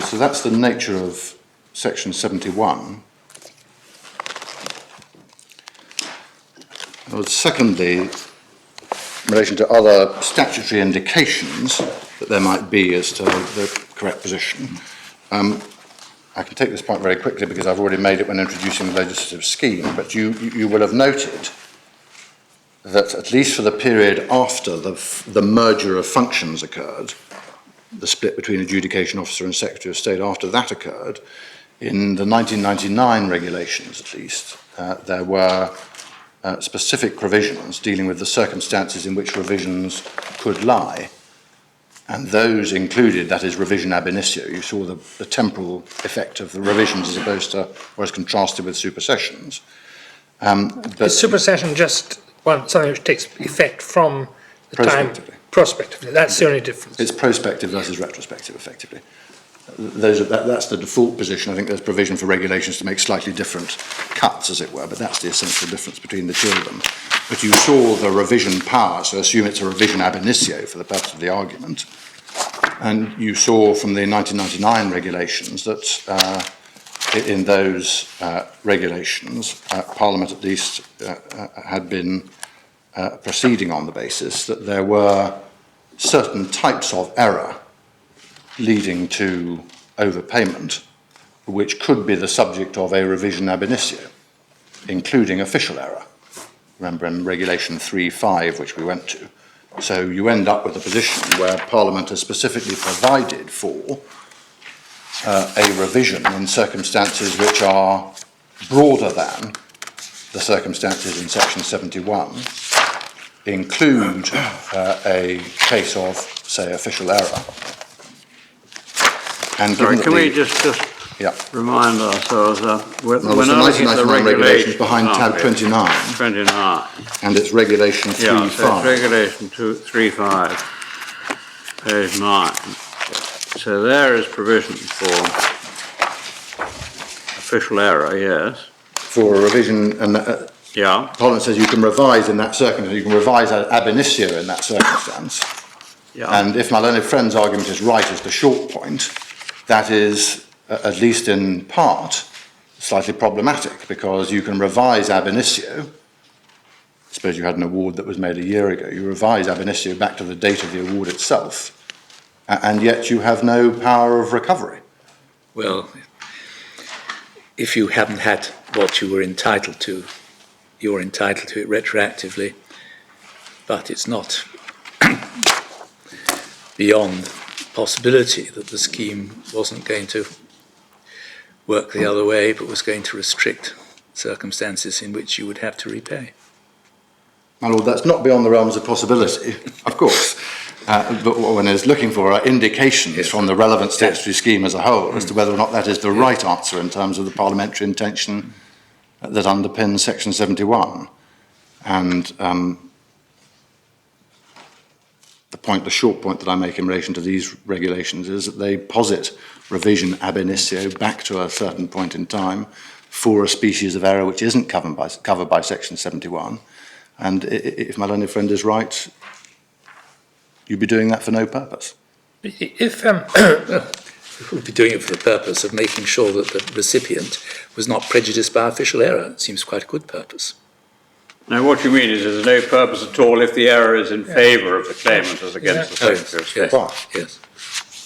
So that's the nature of section 71. Secondly, in relation to other statutory indications that there might be as to the correct position, I can take this point very quickly because I've already made it when introducing the legislative scheme, but you will have noted that at least for the period after the merger of functions occurred, the split between adjudication officer and Secretary of State, after that occurred, in the 1999 regulations at least, there were specific provisions dealing with the circumstances in which revisions could lie. And those included, that is, revision ab initio. You saw the temporal effect of the revisions as opposed to, or as contrasted with supersessions. Is supersession just something which takes effect from the time prospectively? That's the only difference. It's prospective versus retrospective, effectively. That's the default position. I think there's provision for regulations to make slightly different cuts, as it were, but that's the essential difference between the two of them. But you saw the revision power, so assume it's a revision ab initio for the purpose of the argument, and you saw from the 1999 regulations that in those regulations, Parliament at least had been proceeding on the basis that there were certain types of error leading to overpayment which could be the subject of a revision ab initio, including official error. Remember in Regulation 3.5, which we went to. So you end up with a position where Parliament has specifically provided for a revision in circumstances which are broader than the circumstances in Section 71, include a case of, say, official error. And sorry, can we just remind ourselves we're now looking at the regulations behind tab 29. 29. And it's Regulation 3.5. Yeah, so it's Regulation 3.5, page 9. So there is provision for official error, yes. For a revision, and Parliament says you can revise in that circumstance, you can revise ab initio in that circumstance. Yeah. And if my learned friend's argument is right as the short point, that is, at least in part, slightly problematic, because you can revise ab initio. Suppose you had an award that was made a year ago. You revise ab initio back to the date of the award itself, and yet you have no power of recovery. Well, if you haven't had what you were entitled to, you're entitled to it retroactively, but it's not beyond possibility that the scheme wasn't going to work the other way, but was going to restrict circumstances in which you would have to repay. My Lord, that's not beyond the realms of possibility, of course. But what one is looking for are indications from the relevant statutory scheme as a whole as to whether or not that is the right answer in terms of the parliamentary intention that underpins Section 71. And the short point that I make in relation to these regulations is that they posit revision ab initio back to a certain point in time for a species of error which isn't covered by Section 71. And if my learned friend is right, you'd be doing that for no purpose. If We would be doing it for the purpose of making sure that the recipient was not prejudiced by official error. It seems quite a good purpose. Now, what you mean is there's no purpose at all if the error is in favour of the claimant as against the Secretary of State. Quite. Yes.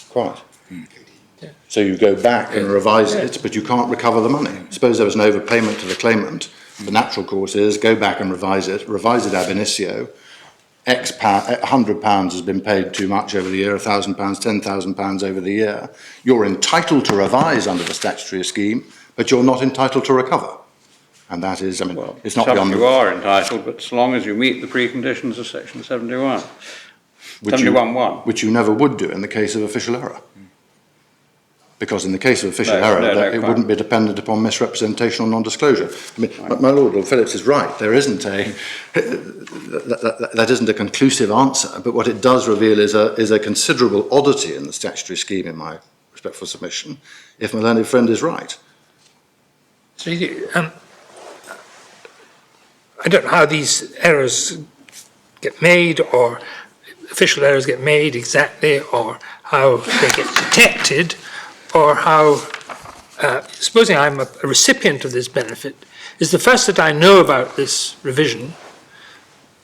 Quite. So you go back and revise it, but you can't recover the money. Suppose there was an overpayment to the claimant The natural course is go back and revise it ab initio. X pound, £100 has been paid too much over the year, £1,000, £10,000 over the year. You're entitled to revise under the statutory scheme, but you're not entitled to recover. And that is, I mean, it's not beyond You are entitled, but so long as you meet the preconditions of section 71. 71.1. Which you never would do in the case of official error. Because in the case of official error, it wouldn't be dependent upon misrepresentation or non-disclosure. I mean, my Lord Phillips is right. There isn't that isn't a conclusive answer, but what it does reveal is a considerable oddity in the statutory scheme, in my respectful submission, if my learned friend is right. So, I don't know how these errors get made, or official errors get made exactly, or how they get detected, or how, supposing I'm a recipient of this benefit, is the first that I know about this revision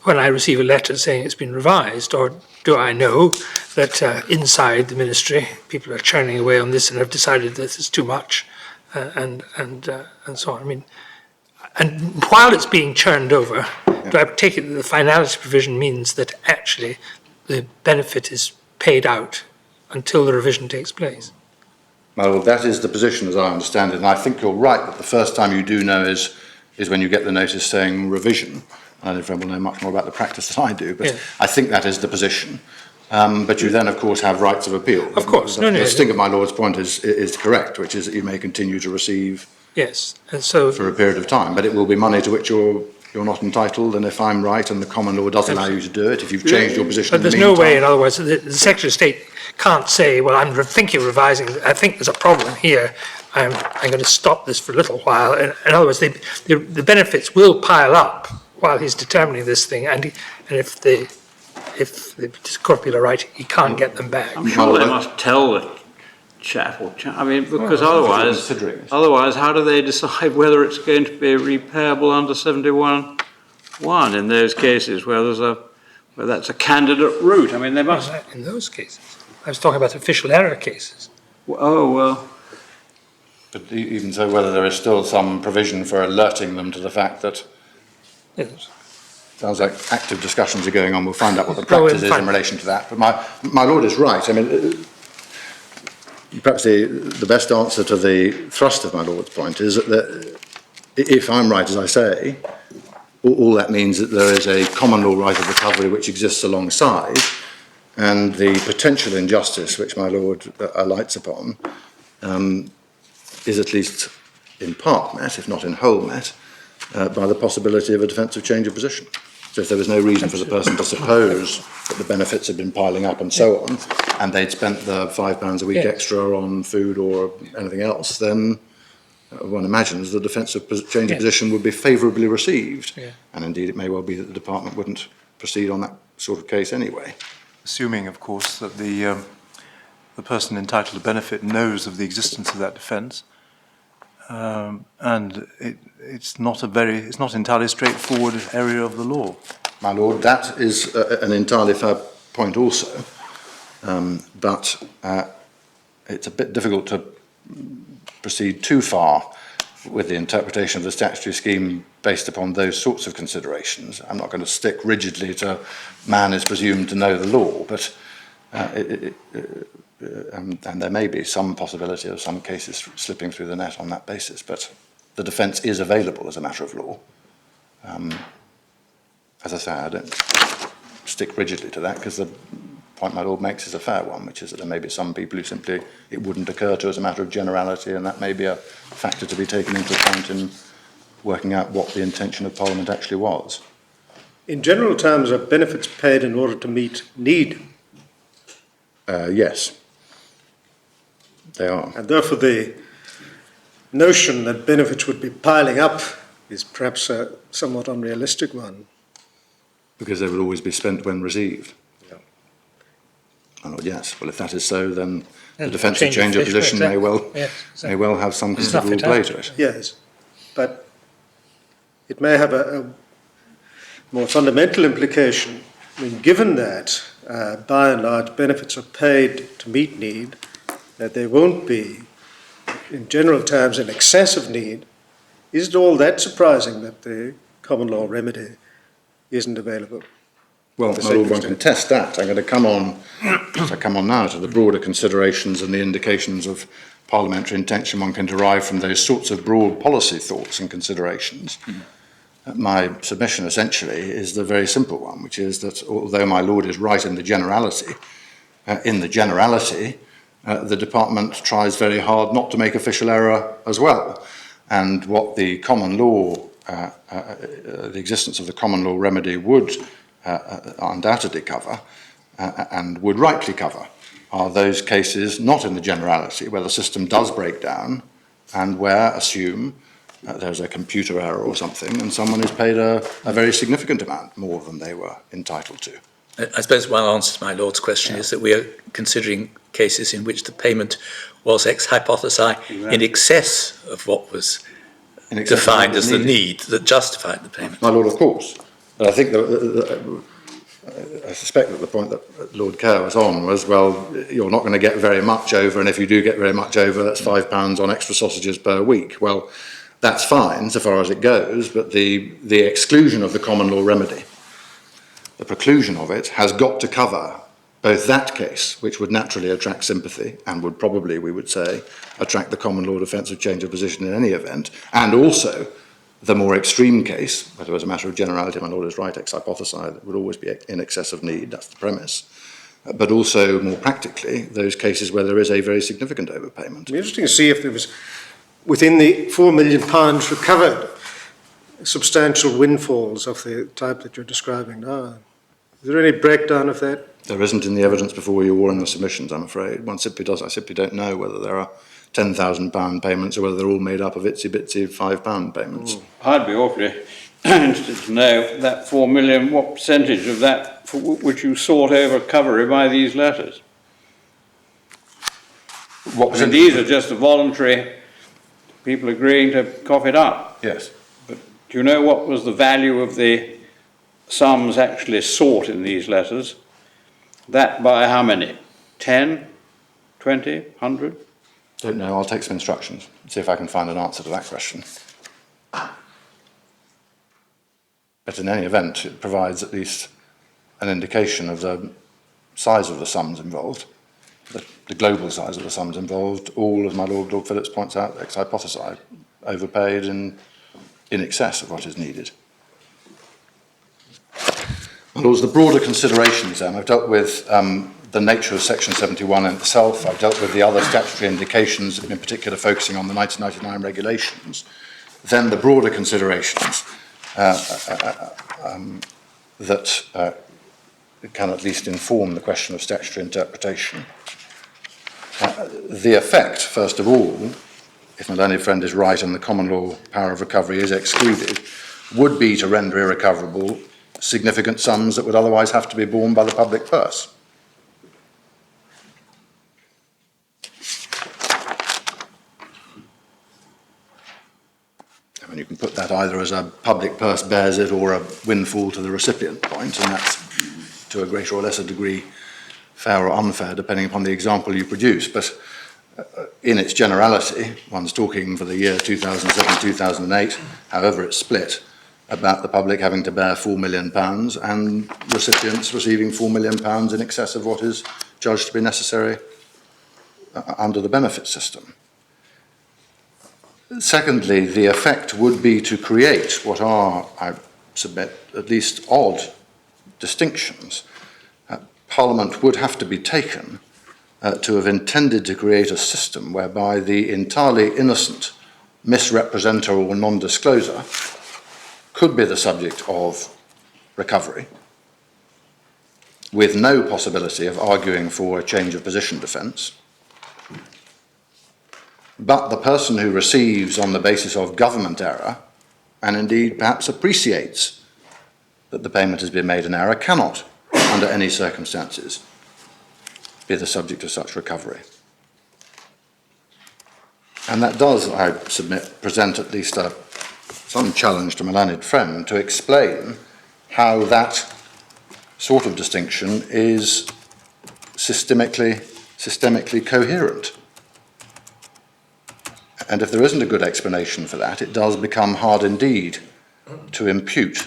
when I receive a letter saying it's been revised, or do I know that inside the ministry people are churning away on this and have decided this is too much, and so on. I mean, and while it's being churned over, do I take it that the finality provision means that actually the benefit is paid out until the revision takes place? Well, that is the position as I understand it, and I think you're right that the first time you do know is when you get the notice saying revision. I don't know if everyone will know much more about the practice than I do, but yeah. I think that is the position. But you then, of course, have rights of appeal. Of course. The sting of my Lord's point is correct, which is that you may continue to receive and so for a period of time, but it will be money to which you're not entitled, and if I'm right and the common law does allow you to do it, if you've changed your position but there's no way, in other words, the Secretary of State can't say, well, I'm thinking of revising, I think there's a problem here, I'm going to stop this for a little while. In other words, the benefits will pile up while he's determining this thing, and if the Corporal are right, he can't get them back. I'm sure they must tell the chap I mean, because otherwise, how do they decide whether it's going to be repayable under 71.1 in those cases where that's a candidate route? I mean, they must. In those cases, I was talking about official error cases. Oh well. But even so, whether there is still some provision for alerting them to the fact that. Yes. Sounds like active discussions are going on. We'll find out what the practice is in relation to that. But my Lord is right. I mean, perhaps the best answer to the thrust of my Lord's point is that if I'm right, as I say, all that means that there is a common law right of recovery which exists alongside, and the potential injustice which my Lord alights upon is at least in part met, if not in whole met, by the possibility of a defensive change of position. So if there was no reason for the person to suppose that the benefits had been piling up and so on, and they'd spent the £5 a week extra on food or anything else, then one imagines the defensive change of position would be favourably received. Yeah. And indeed, it may well be that the department wouldn't proceed on that sort of case anyway. Assuming, of course, that the person entitled to benefit knows of the existence of that defence, and it's not entirely straightforward area of the law. My Lord, that is an entirely fair point also, but it's a bit difficult to proceed too far with the interpretation of the statutory scheme based upon those sorts of considerations. I'm not going to stick rigidly to man is presumed to know the law, but and there may be some possibility of some cases slipping through the net on that basis, but the defence is available as a matter of law. As I say, I don't stick rigidly to that because the point my Lord makes is a fair one, which is that there may be some people who simply it wouldn't occur to as a matter of generality, and that may be a factor to be taken into account in working out what the intention of Parliament actually was. In general terms, are benefits paid in order to meet need? Yes, they are. And therefore the notion that benefits would be piling up is perhaps a somewhat unrealistic one. Because they will always be spent when received. Yeah. Oh, yes, well, if that is so, then the defensive change of position may well have some considerable play to it. Yes, but it may have a more fundamental implication. I mean, given that by and large benefits are paid to meet need, that there won't be, in general terms, an excessive need Is it all that surprising that the common law remedy isn't available? Well, The my Lord, same one can test that. I'm going to come on, as I come on now, to the broader considerations and the indications of parliamentary intention one can derive from those sorts of broad policy thoughts and considerations. My submission essentially is the very simple one, which is that although my Lord is right in the generality, the department tries very hard not to make official error as well. And what the common law, the existence of the common law remedy would undoubtedly cover and would rightly cover are those cases not in the generality where the system does break down and where, assume, there's a computer error or something and someone is paid a very significant amount more than they were entitled to. I suppose one answer to my Lord's question is that we are considering cases in which the payment was ex hypothesi in excess of what was defined as the need that justified the payment. My Lord, of course. But I think I suspect that the point that Lord Kerr was on was, well, you're not going to get very much over, and if you do get very much over, that's £5 on extra sausages per week. Well, that's fine so far as it goes, but the exclusion of the common law remedy, the preclusion of it, has got to cover both that case, which would naturally attract sympathy and would probably, we would say, attract the common law defence of change of position in any event, and also the more extreme case, whether as a matter of generality, my Lord is right, ex hypothesi, that would always be in excess of need, that's the premise, but also more practically, those cases where there is a very significant overpayment. It'd be interesting to see if there was, within the £4 million recovered, substantial windfalls of the type that you're describing now. Is there any breakdown of that? There isn't in the evidence before you or in the submissions, I'm afraid. One simply does. I simply don't know whether there are £10,000 payments or whether they're all made up of itsy-bitsy £5 payments. I'd be awfully interested to know that 4 million, what percentage of that for which you sought over recovery by these letters? What I mean, these are just the voluntary people agreeing to cough it up. Yes. But do you know what was the value of the sums actually sought in these letters? That by how many? 10, 20, 100? Don't know. I'll take some instructions, see if I can find an answer to that question. But in any event, it provides at least an indication of the size of the sums involved, the global size of the sums involved, all, as my Lord Phillips points out, ex hypothesi, overpaid in excess of what is needed. My Lords, the broader considerations then, I've dealt with the nature of Section 71 in itself, I've dealt with the other statutory indications, in particular focusing on the 1999 regulations, then the broader considerations that can at least inform the question of statutory interpretation. The effect, first of all, if my learned friend is right and the common law power of recovery is excluded, would be to render irrecoverable significant sums that would otherwise have to be borne by the public purse. I mean, you can put that either as a public purse bears it or a windfall to the recipient point, and that's to a greater or lesser degree fair or unfair, depending upon the example you produce. But in its generality, one's talking for the year 2007-2008, however it's split, about the public having to bear £4 million and recipients receiving £4 million in excess of what is judged to be necessary under the benefit system. Secondly, the effect would be to create what are, I submit, at least odd distinctions. Parliament would have to be taken to have intended to create a system whereby the entirely innocent misrepresenter or non-discloser could be the subject of recovery with no possibility of arguing for a change of position defence. But the person who receives on the basis of government error, and indeed perhaps appreciates that the payment has been made in error, cannot, under any circumstances, be the subject of such recovery. And that does, I submit, present at least some challenge to my learned friend to explain how that sort of distinction is systemically coherent. And if there isn't a good explanation for that, it does become hard indeed to impute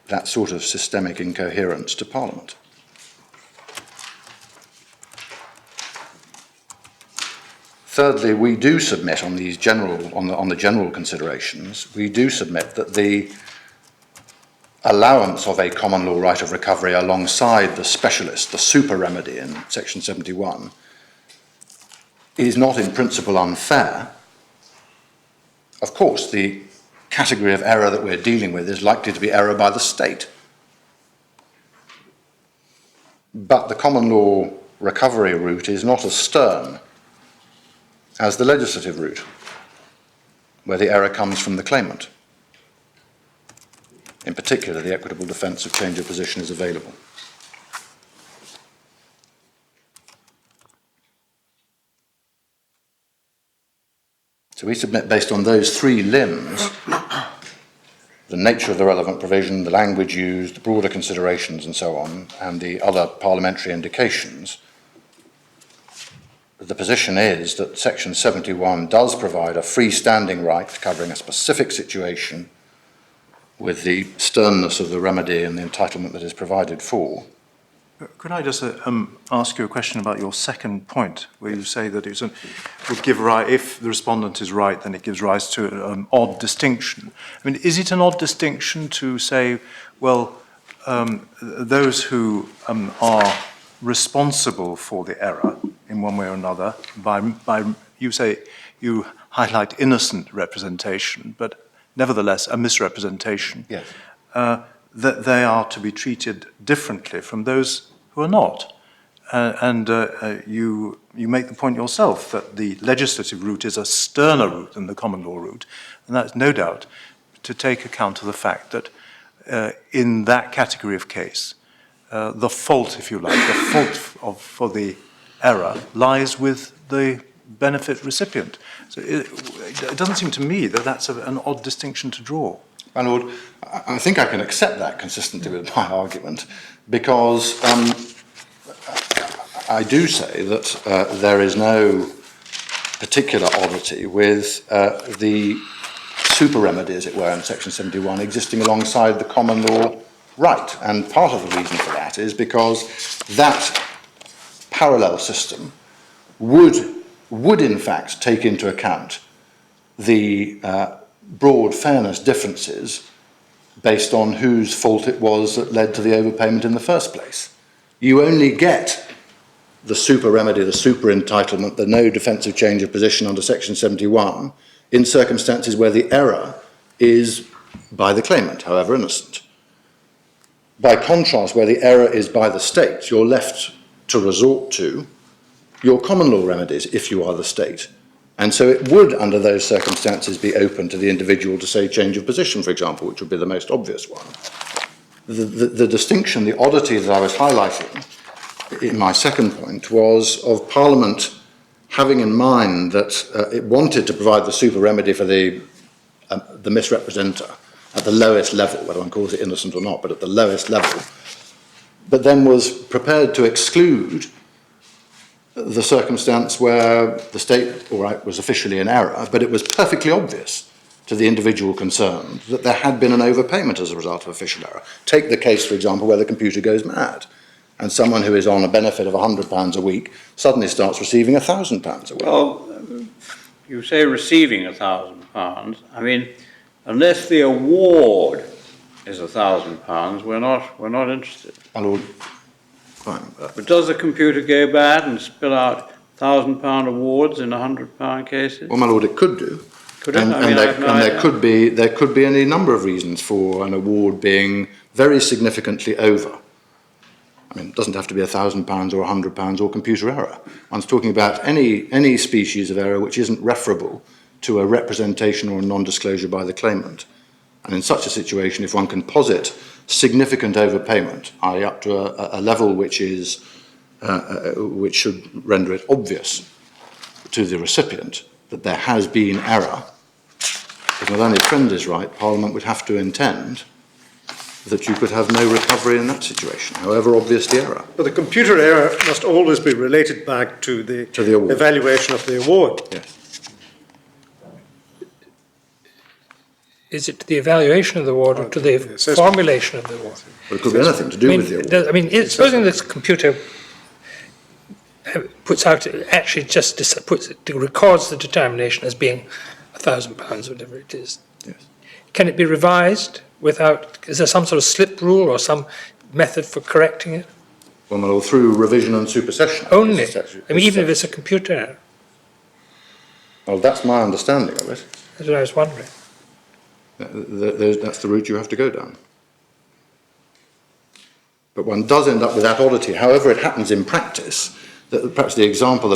that sort of systemic incoherence to Parliament. Thirdly, we do submit on these on the general considerations, we do submit that the allowance of a common law right of recovery alongside the specialist, the super remedy in section 71, is not in principle unfair. Of course, the category of error that we're dealing with is likely to be error by the state. But the common law recovery route is not as stern as the legislative route, where the error comes from the claimant. In particular, the equitable defence of change of position is available. So we submit, based on those three limbs, the nature of the relevant provision, the language used, the broader considerations and so on, and the other parliamentary indications, the position is that section 71 does provide a freestanding right covering a specific situation with the sternness of the remedy and the entitlement that is provided for. Could I just ask you a question about your second point, where you say that it would give rise, if the respondent is right, then it gives rise to an odd distinction. I mean, is it an odd distinction to say, well, those who are responsible for the error in one way or another, by you say you highlight innocent representation, but nevertheless a misrepresentation, Yes. that they are to be treated differently from those who are not. You make the point yourself that the legislative route is a sterner route than the common law route, and that's no doubt to take account of the fact that in that category of case, the fault, if you like, the fault for the error lies with the benefit recipient. So it doesn't seem to me that that's an odd distinction to draw. My Lord, I think I can accept that consistently with my argument, because I do say that there is no particular oddity with the super remedy, as it were, in section 71 existing alongside the common law right. And part of the reason for that is because that parallel system would in fact take into account the broad fairness differences based on whose fault it was that led to the overpayment in the first place. You only get the super remedy, the super entitlement, the no defensive change of position under section 71 in circumstances where the error is by the claimant, however innocent. By contrast, where the error is by the state, you're left to resort to your common law remedies if you are the state. And so it would, under those circumstances, be open to the individual to say change of position, for example, which would be the most obvious one. The distinction, the oddity that I was highlighting in my second point was of Parliament having in mind that it wanted to provide the super remedy for the misrepresenter at the lowest level, whether one calls it innocent or not, but at the lowest level, but then was prepared to exclude the circumstance where the state, all right, was officially in error, but it was perfectly obvious to the individual concerned that there had been an overpayment as a result of official error. Take the case, for example, where the computer goes mad and someone who is on a benefit of £100 a week suddenly starts receiving £1,000 a week. Well, you say receiving £1,000. I mean, unless the award is £1,000, we're not interested. My Lord, fine. But does the computer go bad and spill out £1,000 awards in £100 cases? Well, my Lord, it could do. Could it? And, I mean, there could be any number of reasons for an award being very significantly over. I mean, it doesn't have to be £1,000 or £100 or computer error. One's talking about any species of error which isn't referable to a representation or a non-disclosure by the claimant. And in such a situation, if one can posit significant overpayment, i.e. up to a level which is which should render it obvious to the recipient that there has been error, if my learned friend is right, Parliament would have to intend that you could have no recovery in that situation, however obvious the error. But the computer error must always be related back to the award. evaluation of the award. Yes. is it to the evaluation of the award or to the assessment. formulation of the award? Well, it could be anything to do with the award. I mean, supposing this computer puts out, actually just records the determination as being £1,000, whatever it is. Yes. Can it be revised without, is there some sort of slip rule or some method for correcting it? Well, my lord, through revision and supersession. Only? It's actually- I mean, even if it's a computer error? Well, that's my understanding of it. That's what I was wondering. That's the route you have to go down. But one does end up with that oddity, however it happens in practice, that perhaps the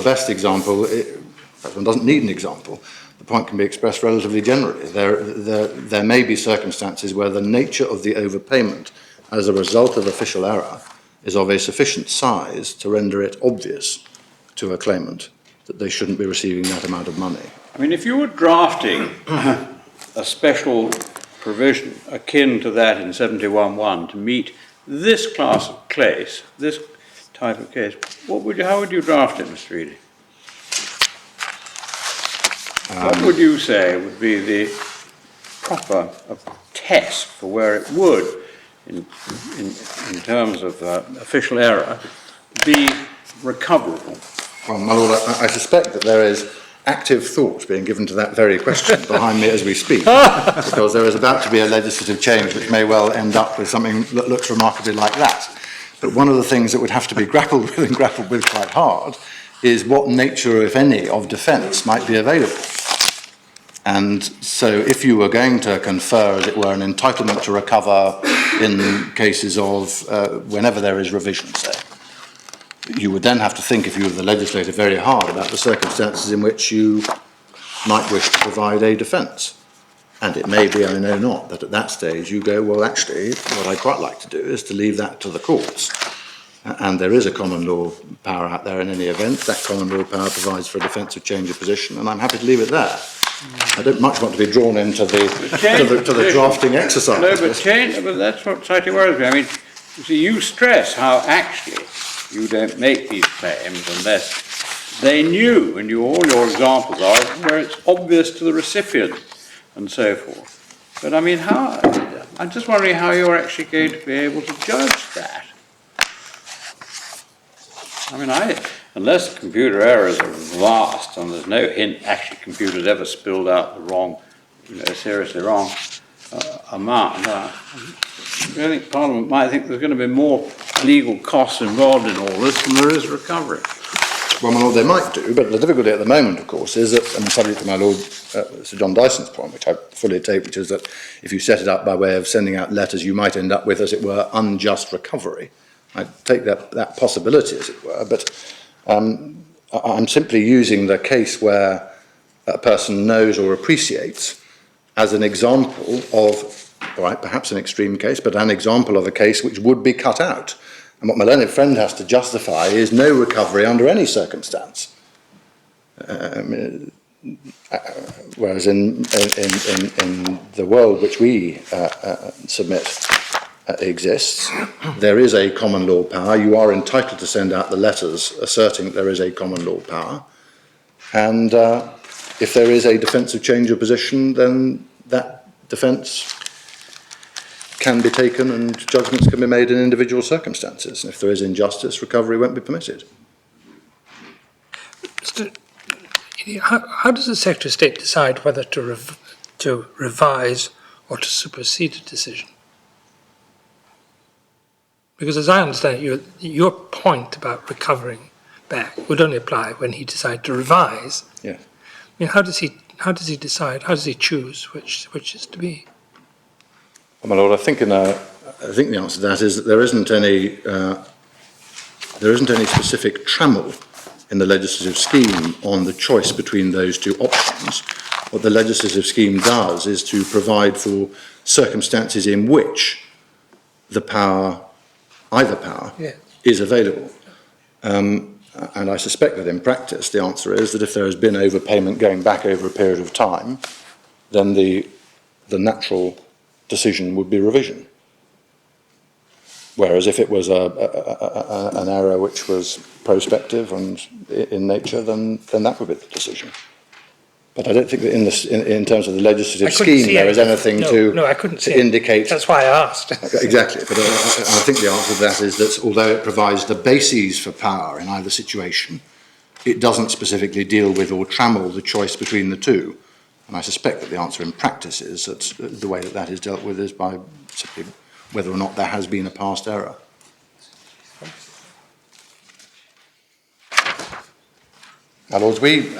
best example, perhaps one doesn't need an example, the point can be expressed relatively generally. There may be circumstances where the nature of the overpayment as a result of official error is of a sufficient size to render it obvious to a claimant that they shouldn't be receiving that amount of money. I mean, if you were drafting a special provision akin to that in 71(1) to meet this class of case, this type of case, how would you draft it, Mr. Reedy? What would you say would be the proper test for where it would, in terms of official error, be recoverable? Well, my lord, I suspect that there is active thought being given to that very question behind me as we speak, because there is about to be a legislative change which may well end up with something that looks remarkably like that. But one of the things that would have to be grappled with and grappled with quite hard is what nature, if any, of defence might be available. And so if you were going to confer, as it were, an entitlement to recover in cases of whenever there is revision, say, you would then have to think, if you were the legislator, very hard about the circumstances in which you might wish to provide a defence. And it may be, I know not, that at that stage you go, well, actually, what I'd quite like to do is to leave that to the courts. And there is a common law power out there in any event. That common law power provides for a defence of change of position, and I'm happy to leave it there. I don't much want to be drawn into the drafting exercise. No, but that's what slightly worries me. I mean, you see, you stress how actually you don't make these claims unless they knew, and all your examples are where it's obvious to the recipient and so forth. But I mean, I'm just wondering how you're actually going to be able to judge that. I mean, unless the computer errors are vast and there's no hint actually computers ever spilled out the wrong, seriously wrong amount, I think Parliament might think there's going to be more legal costs involved in all this than there is recovery. Well, my lord, they might do, but the difficulty at the moment, of course, is that, and subject to my lord Sir John Dyson's point, which I fully take, which is that if you set it up by way of sending out letters, you might end up with, as it were, unjust recovery. I take that possibility, as it were, but I'm simply using the case where a person knows or appreciates as an example of, all right, perhaps an extreme case, but an example of a case which would be cut out. And what my learned friend has to justify is no recovery under any circumstance. Whereas in the world which we submit exists, there is a common law power. You are entitled to send out the letters asserting that there is a common law power. And if there is a defence of change of position, then that defence can be taken and judgments can be made in individual circumstances. And if there is injustice, recovery won't be permitted. How does the Secretary of State decide whether to revise or to supersede a decision? Because as I understand it, your point about recovering back would only apply when he decided to revise. Yes. I mean, how does he decide? How does he choose which is to be? Well, my lord, I think the answer to that is that there isn't any specific trammel in the legislative scheme on the choice between those two options. What the legislative scheme does is to provide for circumstances in which the power, either power, is available. And I suspect that in practice the answer is that if there has been overpayment going back over a period of time, then the natural decision would be revision. Whereas if it was an error which was prospective and in nature, then that would be the decision. But I don't think that in terms of the legislative I couldn't scheme see there is anything. anything No, I couldn't to see it. indicate. That's why I asked. Exactly, but I think the answer to that is that although it provides the bases for power in either situation, it doesn't specifically deal with or trammel the choice between the two. And I suspect that the answer in practice is that the way that that is dealt with is by simply whether or not there has been a past error. Now, Lords, we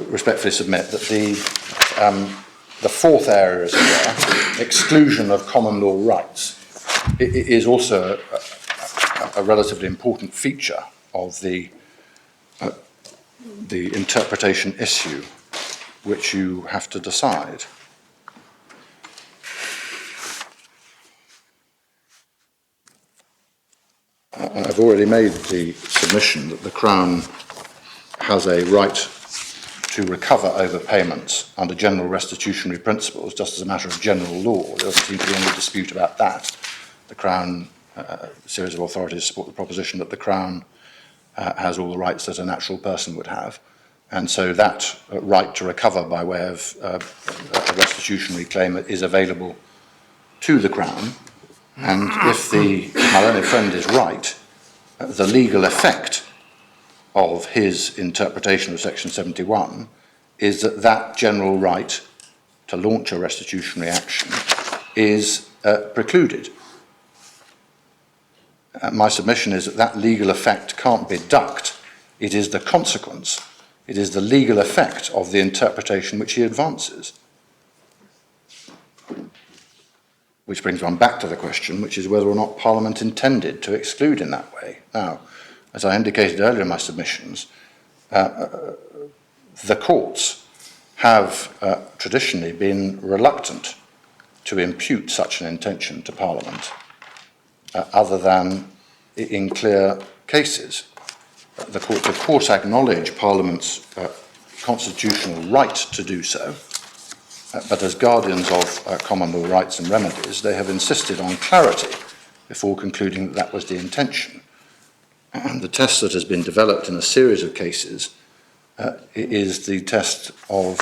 respectfully submit that the fourth area, as it were, exclusion of common law rights, is also a relatively important feature of the interpretation issue which you have to decide. I've already made the submission that the Crown has a right to recover overpayments under general restitutionary principles, just as a matter of general law. There doesn't seem to be any dispute about that. The Crown, a series of authorities support the proposition that the Crown has all the rights that a natural person would have. And so that right to recover by way of a restitutionary claim is available to the Crown. And if my learned friend is right, the legal effect of his interpretation of Section 71 is that that general right to launch a restitutionary action is precluded. My submission is that that legal effect can't be ducked. It is the consequence. It is the legal effect of the interpretation which he advances. Which brings one back to the question, which is whether or not Parliament intended to exclude in that way. Now, as I indicated earlier in my submissions, the courts have traditionally been reluctant to impute such an intention to Parliament, other than in clear cases. The courts, of course, acknowledge Parliament's constitutional right to do so, but as guardians of common law rights and remedies, they have insisted on clarity before concluding that that was the intention. And the test that has been developed in a series of cases is the test of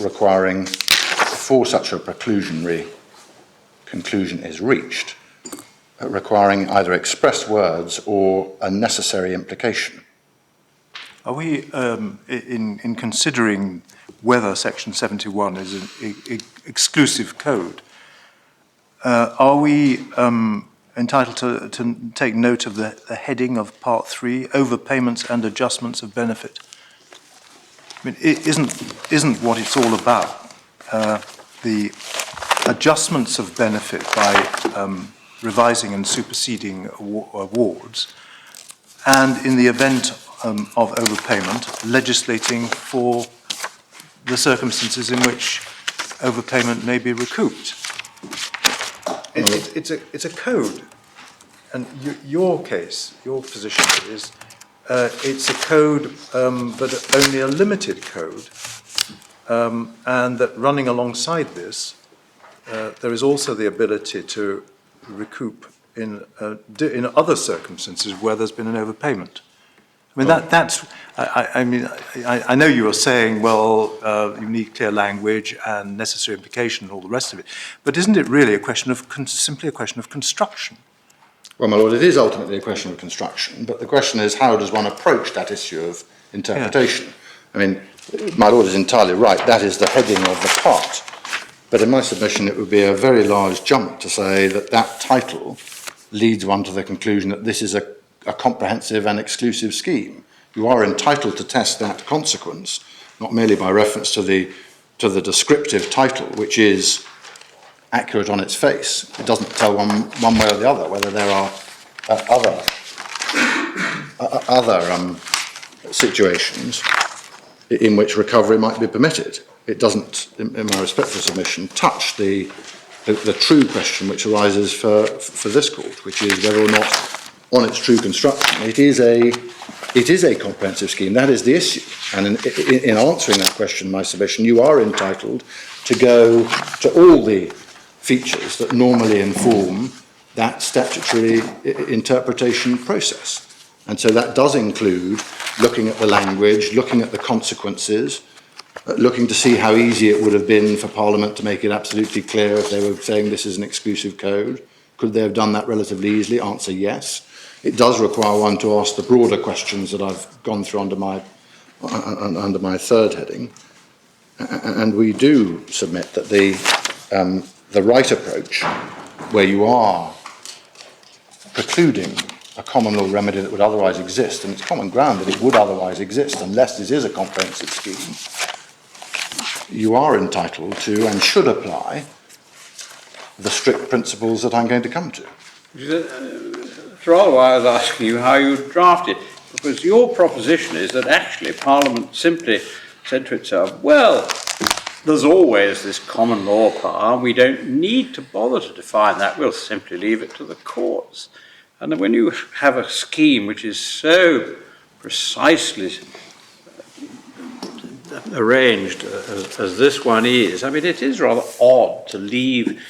requiring, before such a preclusionary conclusion is reached, requiring either express words or a necessary implication. Are we, in considering whether Section 71 is an exclusive code, are we entitled to take note of the heading of Part 3, overpayments and adjustments of benefit? I mean, isn't what it's all about the adjustments of benefit by revising and superseding awards, and in the event of overpayment, legislating for the circumstances in which overpayment may be recouped? It's a code, and your case, your position is it's a code, but only a limited code, and that running alongside this, there is also the ability to recoup in other circumstances where there's been an overpayment. I mean, I know you are saying, well, you need clear language and necessary implication and all the rest of it, but isn't it really a question of simply a question of construction? Well, my lord, it is ultimately a question of construction, but the question is, how does one approach that issue of interpretation? Yeah. I mean, my lord is entirely right, that is the heading of the part, but in my submission it would be a very large jump to say that that title leads one to the conclusion that this is a comprehensive and exclusive scheme. You are entitled to test that consequence, not merely by reference to the descriptive title, which is accurate on its face. It doesn't tell one way or the other whether there are other situations in which recovery might be permitted. It doesn't, in my respectful submission, touch the true question which arises for this court, which is whether or not, on its true construction, it is a comprehensive scheme. That is the issue. And in answering that question, my submission, you are entitled to go to all the features that normally inform that statutory interpretation process. And so that does include looking at the language, looking at the consequences, looking to see how easy it would have been for Parliament to make it absolutely clear if they were saying this is an exclusive code. Could they have done that relatively easily? Answer, yes. It does require one to ask the broader questions that I've gone through under my third heading. And we do submit that the right approach, where you are precluding a common law remedy that would otherwise exist, and it's common ground that it would otherwise exist unless this is a comprehensive scheme, you are entitled to and should apply the strict principles that I'm going to come to. It's rather why I was asking you how you draft it, because your proposition is that actually Parliament simply said to itself, well, there's always this common law power, and we don't need to bother to define that, we'll simply leave it to the courts. And when you have a scheme which is so precisely arranged as this one is, I mean, it is rather odd to leave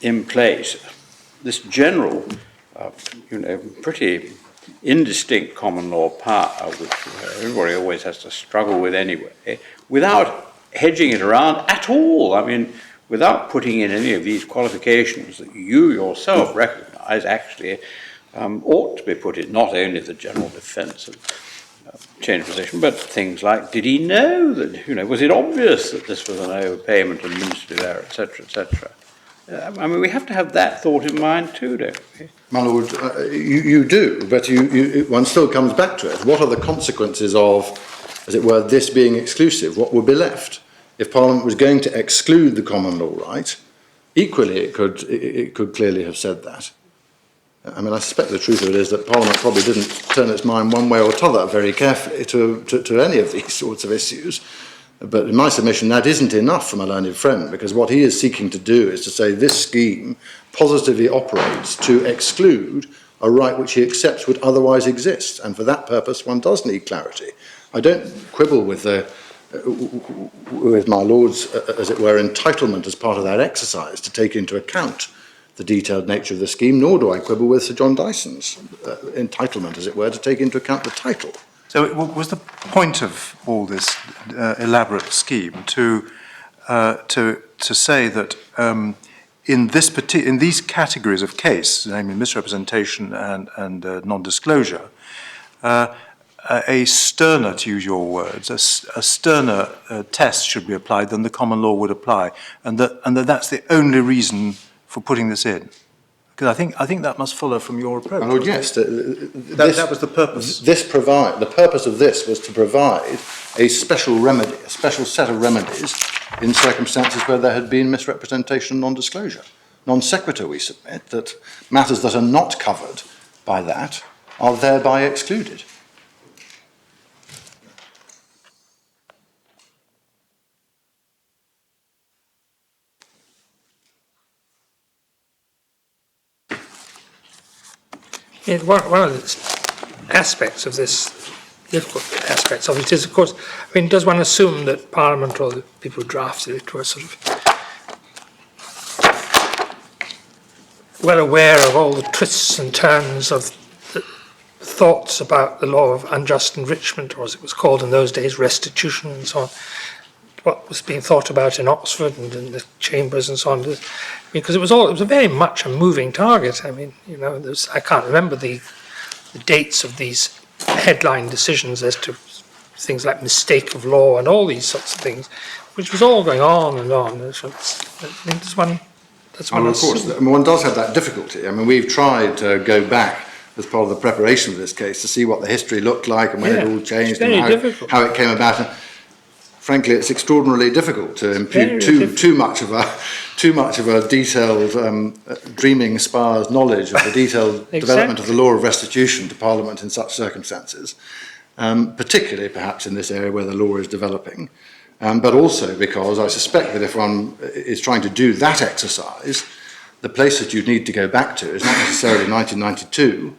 in place this general, pretty indistinct common law power, which everybody always has to struggle with anyway, without hedging it around at all. I mean, without putting in any of these qualifications that you yourself recognise actually ought to be put in, not only the general defence of change of position, but things like, did he know that, was it obvious that this was an overpayment and administrative error, etc., etc. I mean, we have to have that thought in mind too, don't we? My Lord, you do, but one still comes back to it. What are the consequences of, as it were, this being exclusive? What would be left? If Parliament was going to exclude the common law right, equally it could clearly have said that. I mean, I suspect the truth of it is that Parliament probably didn't turn its mind one way or t'other very carefully to any of these sorts of issues. But in my submission, that isn't enough from a learned friend, because what he is seeking to do is to say this scheme positively operates to exclude a right which he accepts would otherwise exist. And for that purpose, one does need clarity. I don't quibble with my Lord's, as it were, entitlement as part of that exercise to take into account the detailed nature of the scheme, nor do I quibble with Sir John Dyson's entitlement, as it were, to take into account the title. So was the point of all this elaborate scheme to say that in these categories of case, namely misrepresentation and non-disclosure, a sterner, to use your words, a sterner test should be applied than the common law would apply, and that's the only reason for putting this in? Because I think that must follow from your approach. My Lord, yes. That was the purpose. The purpose of this was to provide a special remedy, a special set of remedies in circumstances where there had been misrepresentation and non-disclosure. Non sequitur, we submit that matters that are not covered by that are thereby excluded. One of the aspects of this, difficult aspects of it is, of course, I mean, does one assume that Parliament or the people who drafted it were sort of well aware of all the twists and turns of the thoughts about the law of unjust enrichment, or as it was called in those days, restitution and so on, what was being thought about in Oxford and in the chambers and so on, because it was very much a moving target. I mean, I can't remember the dates of these headline decisions as to things like mistake of law and all these sorts of things, which was all going on and on. That's one. Of course, I mean, one does have that difficulty. I mean, we've tried to go back as part of the preparation of this case to see what the history looked like and when it all changed and how it came about. And frankly, it's extraordinarily difficult to impute too much of a detailed, dreaming spar's knowledge of the detailed development of the law of restitution to Parliament in such circumstances, particularly perhaps in this area where the law is developing. But also because I suspect that if one is trying to do that exercise, the place that you need to go back to is not necessarily 1992,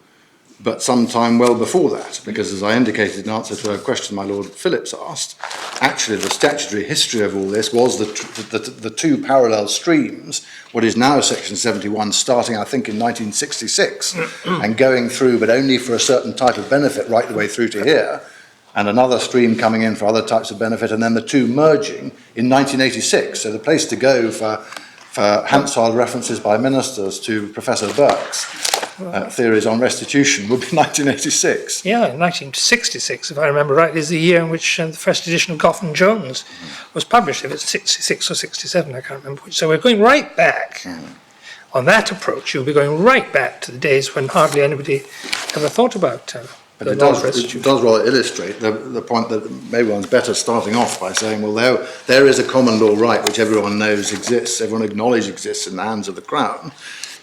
but sometime well before that, because as I indicated in answer to a question my Lord Phillips asked, actually the statutory history of all this was the two parallel streams, what is now Section 71, starting I think in 1966, and going through, but only for a certain type of benefit right the way through to here, and another stream coming in for other types of benefit, and then the two merging in 1986. So the place to go for Hansard references by ministers to Professor Burke's theories on restitution would be 1986. Yeah, 1966, if I remember right, is the year in which the first edition of Goff and Jones was published. If it's 66 or 67, I can't remember which. So we're going right back. On that approach, you'll be going right back to the days when hardly anybody ever thought about But the it law of does restitution. rather illustrate the point that maybe one's better starting off by saying, well, there is a common law right which everyone knows exists, everyone acknowledges exists in the hands of the Crown.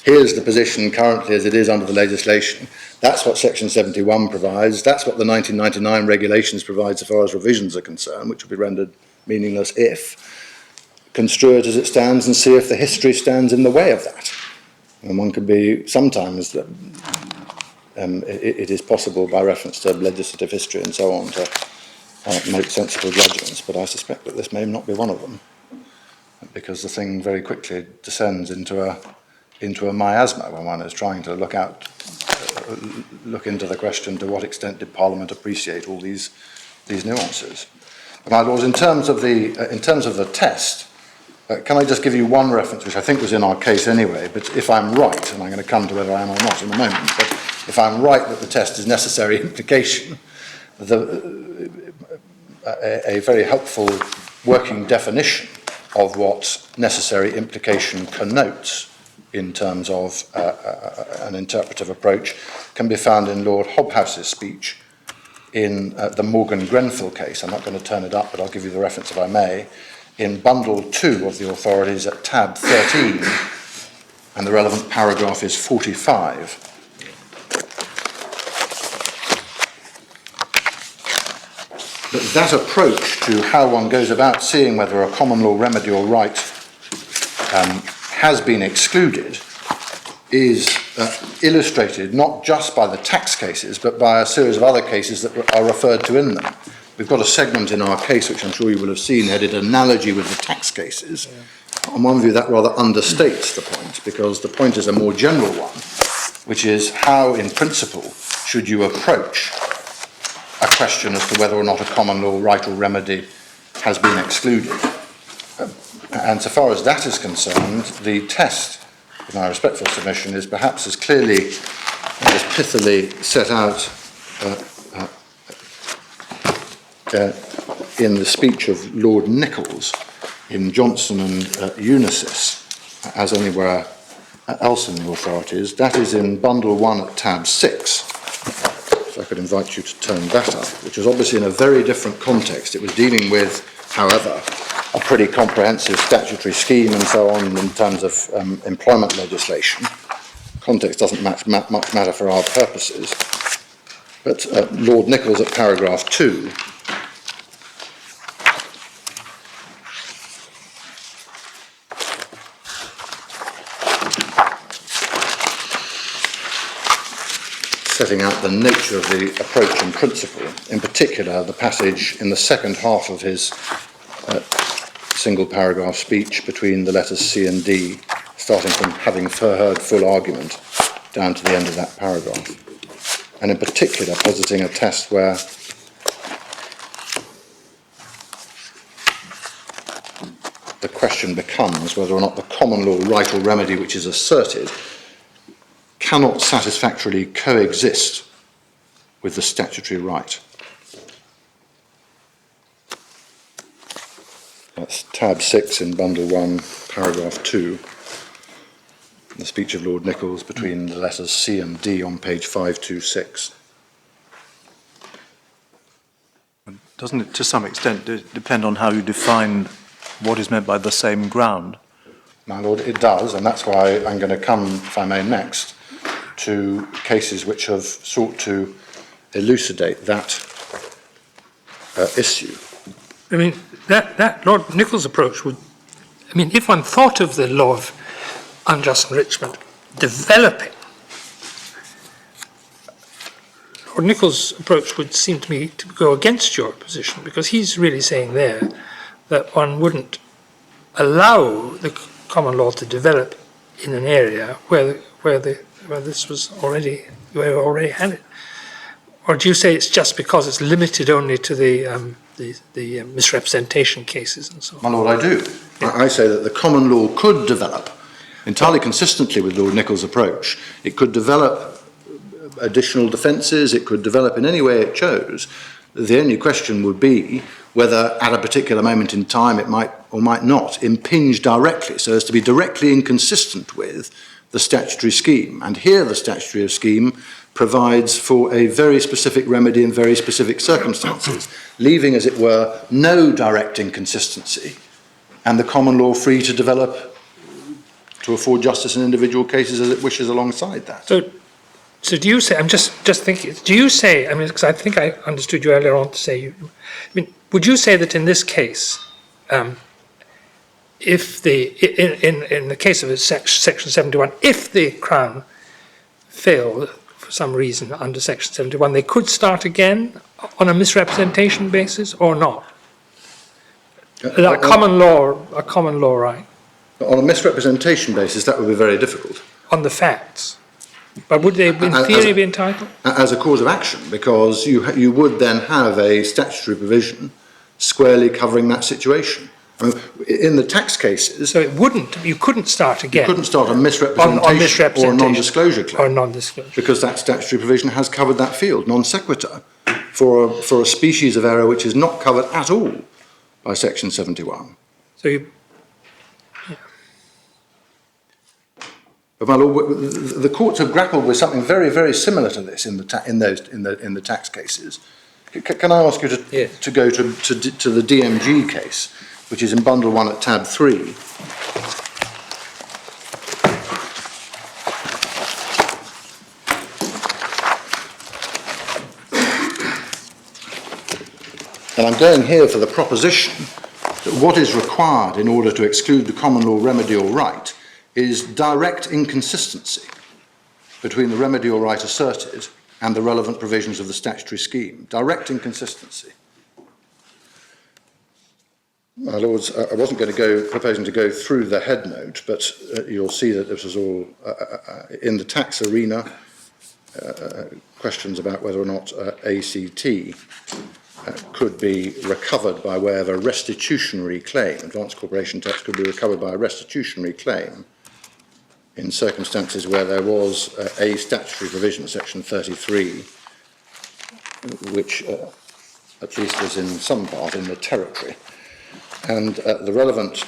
Here's the position currently as it is under the legislation. That's what Section 71 provides. That's what the 1999 regulations provide so far as revisions are concerned, which will be rendered meaningless if. Construe it as it stands and see if the history stands in the way of that. And one could be sometimes that it is possible by reference to legislative history and so on to make sensible judgments, but I suspect that this may not be one of them, because the thing very quickly descends into a miasma when one is trying to look into the question, to what extent did Parliament appreciate all these nuances. But my lords, in terms of the test, can I just give you one reference, which I think was in our case anyway, but if I'm right, and I'm going to come to whether I am or not in a moment, but if I'm right that the test is necessary implication, a very helpful working definition of what necessary implication connotes in terms of an interpretive approach can be found in Lord Hobhouse's speech in the Morgan Grenfell case. I'm not going to turn it up, but I'll give you the reference if I may. In Bundle 2 of the authorities at tab 13, and the relevant paragraph is 45. But that approach to how one goes about seeing whether a common law remedy or right has been excluded is illustrated not just by the tax cases, but by a series of other cases that are referred to in them. We've got a segment in our case, which I'm sure you will have seen, headed Analogy with the Tax Cases. Yeah. On one view, that rather understates the point, because the point is a more general one, which is how, in principle, should you approach a question as to whether or not a common law right or remedy has been excluded. And so far as that is concerned, the test, with my respectful submission, is perhaps as clearly and as pithily set out in the speech of Lord Nichols in Johnson and Unisys as anywhere else in the authorities. That is in Bundle 1 at tab 6. If I could invite you to turn that up, which was obviously in a very different context. It was dealing with, however, a pretty comprehensive statutory scheme and so on in terms of employment legislation. Context doesn't much matter for our purposes. But Lord Nichols at paragraph 2 setting out the nature of the approach and principle, in particular the passage in the second half of his single paragraph speech between the letters C and D, starting from having heard full argument down to the end of that paragraph. And in particular positing a test where the question becomes whether or not the common law right or remedy which is asserted cannot satisfactorily coexist with the statutory right. That's tab 6 in Bundle 1, paragraph 2, the speech of Lord Nichols between the letters C and D on page 526. Doesn't it to some extent depend on how you define what is meant by the same ground? My Lord, it does, and that's why I'm going to come, if I may, next to cases which have sought to elucidate that issue. I mean, that Lord Nichols' approach would, I mean, if one thought of the law of unjust enrichment developing, Lord Nichols' approach would seem to me to go against your position, because he's really saying there that one wouldn't allow the common law to develop in an area where this was already, where we already had it. Or do you say it's just because it's limited only to the misrepresentation cases and so on? My Lord, I do. I say that the common law could develop, entirely consistently with Lord Nichols' approach. It could develop additional defences, it could develop in any way it chose. The only question would be whether at a particular moment in time it might or might not impinge directly, so as to be directly inconsistent with the statutory scheme. And here the statutory scheme provides for a very specific remedy in very specific circumstances, leaving, as it were, no direct inconsistency, and the common law free to develop to afford justice in individual cases as it wishes alongside that. So do you say, I'm just thinking, do you say, I mean, because I think I understood you earlier on to say, would you say that in this case, if in the case of Section 71, if the Crown failed for some reason under Section 71, they could start again on a misrepresentation basis or not? A common law right? On a misrepresentation basis, that would be very difficult. On the facts. But would they, in theory, be entitled? As a cause of action, because you would then have a statutory provision squarely covering that situation. I mean, in the tax cases... So you couldn't start again? You couldn't start a misrepresentation or a non-disclosure claim. Or non-disclosure. Because that statutory provision has covered that field, non sequitur, for a species of error which is not covered at all by Section 71. So you... But my Lord, the courts have grappled with something very, very similar to this in the tax cases. Can I ask you to go to the DMG case, which is in Bundle 1 at tab 3. And I'm going here for the proposition that what is required in order to exclude the common law remedy or right is direct inconsistency between the remedy or right asserted and the relevant provisions of the statutory scheme. Direct inconsistency. My Lords, I wasn't proposing to go through the head note, but you'll see that this was all in the tax arena, questions about whether or not ACT could be recovered by way of a restitutionary claim. Advanced corporation tax could be recovered by a restitutionary claim in circumstances where there was a statutory provision, Section 33, which at least was in some part in the territory. And the relevant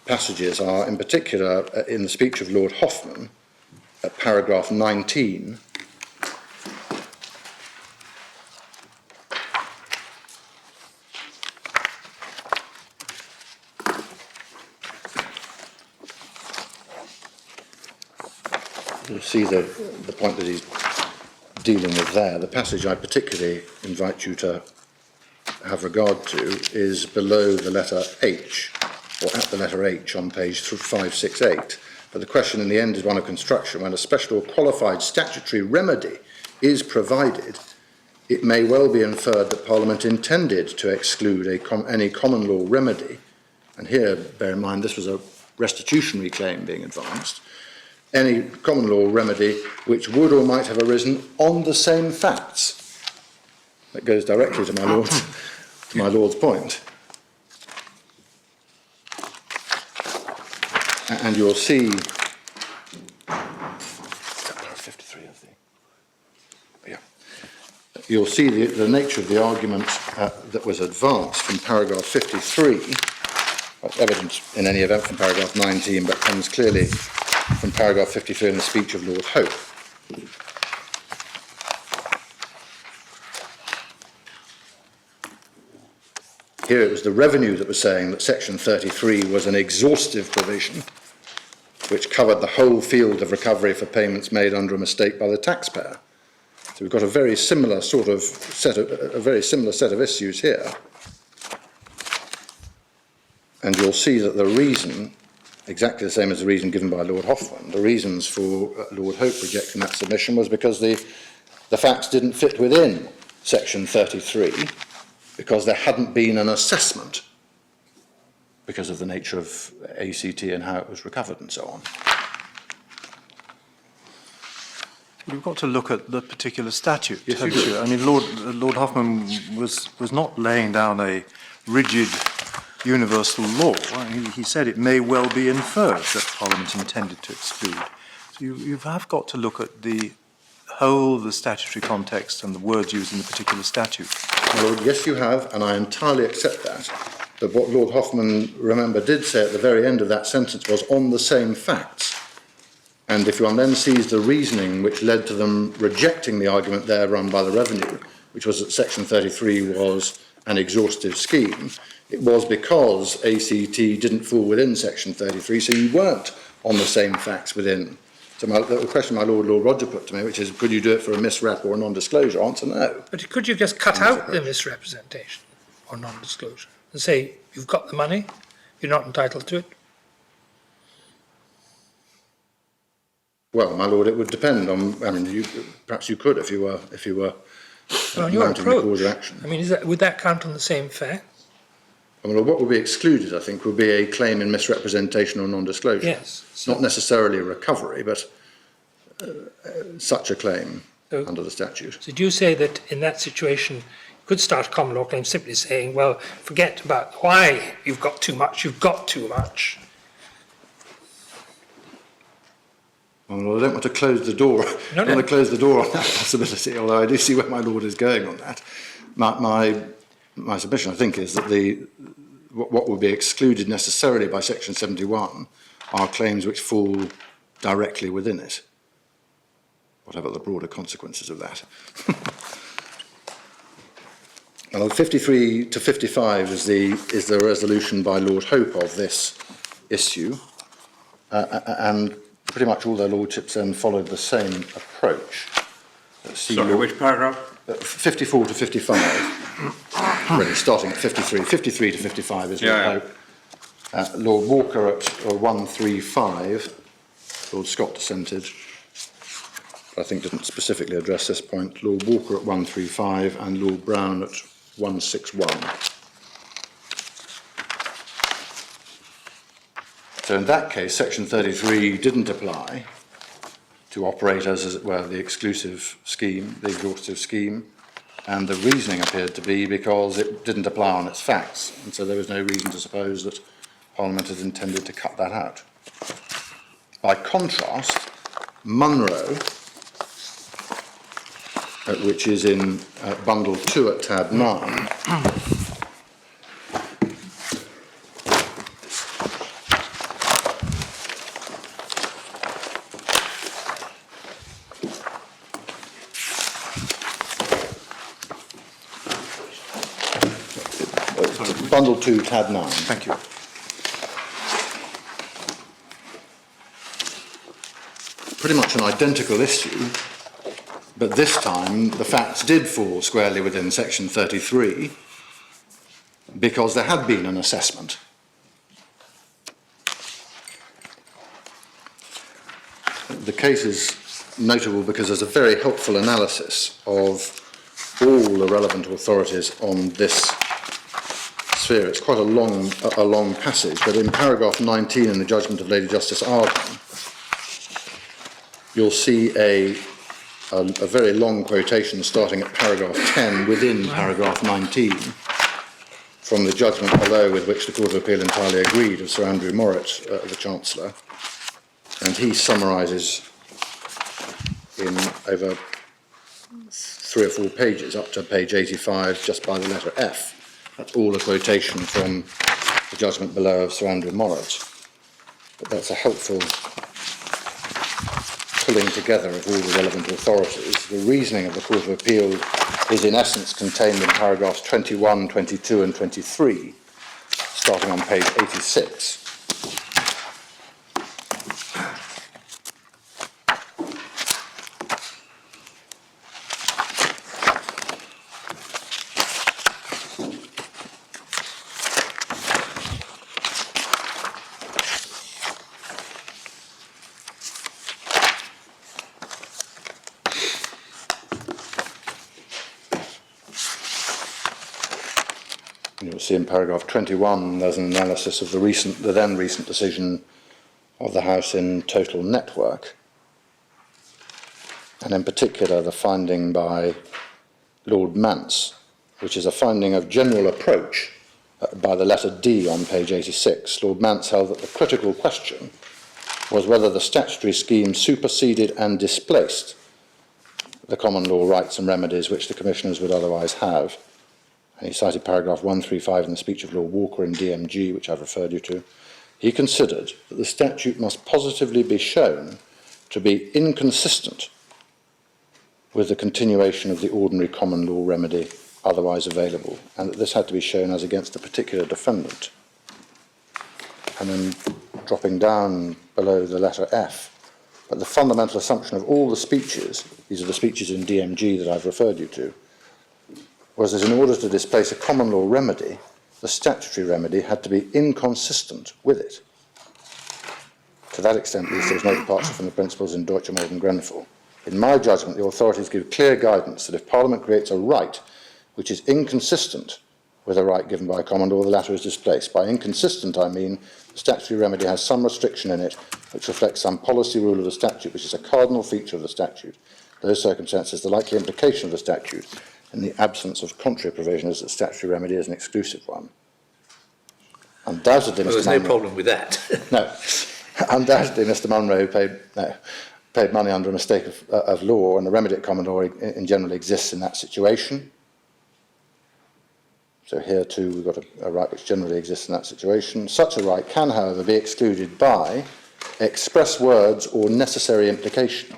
passages are, in particular, in the speech of Lord Hoffman, at paragraph 19, you'll see the point that he's dealing with there. The passage I particularly invite you to have regard to is below the letter H, or at the letter H on page 568. But the question in the end is one of construction. When a special or qualified statutory remedy is provided, it may well be inferred that Parliament intended to exclude any common law remedy. And here, bear in mind, this was a restitutionary claim being advanced. Any common law remedy which would or might have arisen on the same facts. That goes directly to my Lord's point. And you'll see, 53 of the, yeah. You'll see the nature of the argument that was advanced from paragraph 53. That's evident in any event from paragraph 19, but comes clearly from paragraph 53 in the speech of Lord Hope. Here it was the revenue that was saying that Section 33 was an exhaustive provision which covered the whole field of recovery for payments made under a mistake by the taxpayer. So we've got a very similar set of issues here. And you'll see that the reason, exactly the same as the reason given by Lord Hoffman, the reasons for Lord Hope rejecting that submission was because the facts didn't fit within Section 33, because there hadn't been an assessment because of the nature of ACT and how it was recovered and so on. We've got to look at the particular statute, Yes, you haven't do. you? I mean, Lord Hoffman was not laying down a rigid universal law. He said it may well be inferred that Parliament intended to exclude. So you have got to look at the whole of the statutory context and the words used in the particular statute. My Lord, yes, you have, and I entirely accept that. But what Lord Hoffman, remember, did say at the very end of that sentence was on the same facts. And if one then sees the reasoning which led to them rejecting the argument there run by the Revenue, which was that Section 33 was an exhaustive scheme, it was because ACT didn't fall within Section 33, so you weren't on the same facts within. So the question my Lord Roger put to me, which is, could you do it for a misrep or a non-disclosure? Answer, no. But could you just cut out the misrepresentation or non-disclosure and say, you've got the money, you're not entitled to it? Well, my Lord, it would depend on. I mean, perhaps you could if you were Well, on your mounting the cause of approach, action. I mean, would that count on the same facts? I mean, what would be excluded, I think, would be a claim in misrepresentation or non-disclosure. Yes. It's not necessarily a recovery, but such a claim So- under the statute. So do you say that in that situation, you could start a common law claim simply saying, well, forget about why you've got too much. Well, I don't want to close the door. No, I don't want to close the door on that possibility, although I do see where my Lord is going on that. My submission, I think, is that what would be excluded necessarily by Section 71 are claims which fall directly within it, whatever the broader consequences of that. Now, 53 to 55 is the resolution by Lord Hope of this issue, and pretty much all their lordships then followed the same approach. Sorry, which paragraph? 54 to 55, really starting at 53. 53 to 55 is Lord Yeah. Hope. Lord Walker at 135, Lord Scott dissented, but I think didn't specifically address this point. Lord Walker at 135 and Lord Brown at 161. So in that case, Section 33 didn't apply to operators, as it were, the exclusive scheme, the exhaustive scheme, and the reasoning appeared to be because it didn't apply on its facts, and so there was no reason to suppose that Parliament had intended to cut that out. By contrast, Munro, which is in Bundle 2 at tab 9, Bundle 2, tab 9. Thank you. Pretty much an identical issue, but this time the facts did fall squarely within Section 33 because there had been an assessment. The case is notable because there's a very helpful analysis of all the relevant authorities on this sphere. It's quite a long passage, but in paragraph 19 in the judgment of Lady Justice Arden, you'll see a very long quotation starting at paragraph 10 within paragraph 19 from the judgment below with which the Court of Appeal entirely agreed of Sir Andrew Morritt, the Chancellor, and he summarises in over 3 or 4 pages up to page 85 just by the letter F. That's all a quotation from the judgment below of Sir Andrew Morritt. But that's a helpful pulling together of all the relevant authorities. The reasoning of the Court of Appeal is in essence contained in paragraphs 21, 22 and 23, starting on page 86. You'll see in paragraph 21 there's an analysis of the then recent decision of the House in Total Network. and in particular the finding by Lord Mance, which is a finding of general approach by the letter D on page 86. Lord Mance held that the critical question was whether the statutory scheme superseded and displaced the common law rights and remedies which the commissioners would otherwise have. And he cited paragraph 135 in the speech of Lord Walker in DMG, which I've referred you to. He considered that the statute must positively be shown to be inconsistent with the continuation of the ordinary common law remedy otherwise available, and that this had to be shown as against a particular defendant. And then dropping down below the letter F, but the fundamental assumption of all the speeches, these are the speeches in DMG that I've referred you to, was that in order to displace a common law remedy, the statutory remedy had to be inconsistent with it. To that extent, at least, there was no departure from the principles in Deutsche Mord and Grenfell. In my judgment, the authorities give clear guidance that if Parliament creates a right which is inconsistent with a right given by common law, the latter is displaced. By inconsistent, I mean the statutory remedy has some restriction in it which reflects some policy rule of the statute, which is a cardinal feature of the statute. In those circumstances, the likely implication of the statute, in the absence of contrary provision, is that statutory remedy is an exclusive one. Undoubtedly, Well, there's no problem with that. No. Undoubtedly, Mr. Munro paid money under a mistake of law, and the remedy at common law in general exists in that situation. So here too we've got a right which generally exists in that situation. Such a right can, however, be excluded by express words or necessary implication.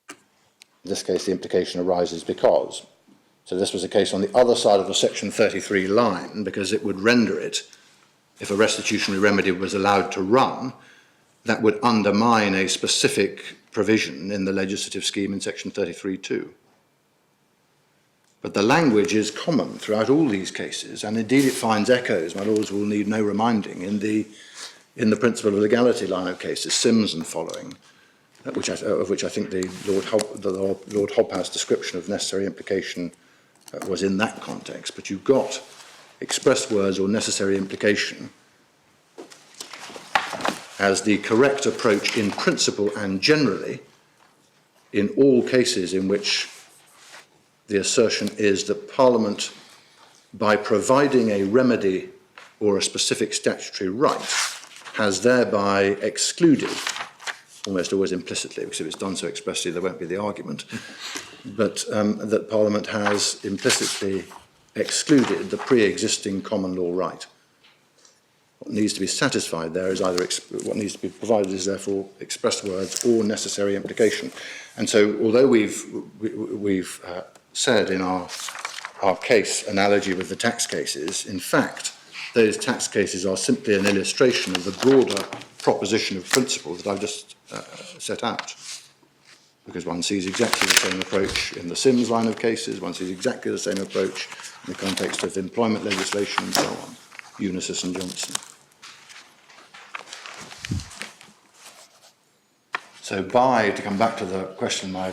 In this case, the implication arises because. So this was a case on the other side of the section 33 line, because it would render it, if a restitutionary remedy was allowed to run, that would undermine a specific provision in the legislative scheme in section 33(2). But the language is common throughout all these cases, and indeed it finds echoes, my lords will need no reminding, in the principle of legality line of cases, Sims and following, of which I think the Lord Hobhouse description of necessary implication was in that context. But you've got express words or necessary implication as the correct approach in principle and generally in all cases in which the assertion is that Parliament, by providing a remedy or a specific statutory right, has thereby excluded, almost always implicitly, because if it's done so expressly there won't be the argument, but that Parliament has implicitly excluded the pre-existing common law right. What needs to be satisfied there is either what needs to be provided is therefore express words or necessary implication. And so, although we've said in our case analogy with the tax cases, in fact, those tax cases are simply an illustration of the broader proposition of principle that I've just set out. Because one sees exactly the same approach in the Sims line of cases, one sees exactly the same approach in the context of employment legislation and so on, Unisys and Johnson. So to come back to the question my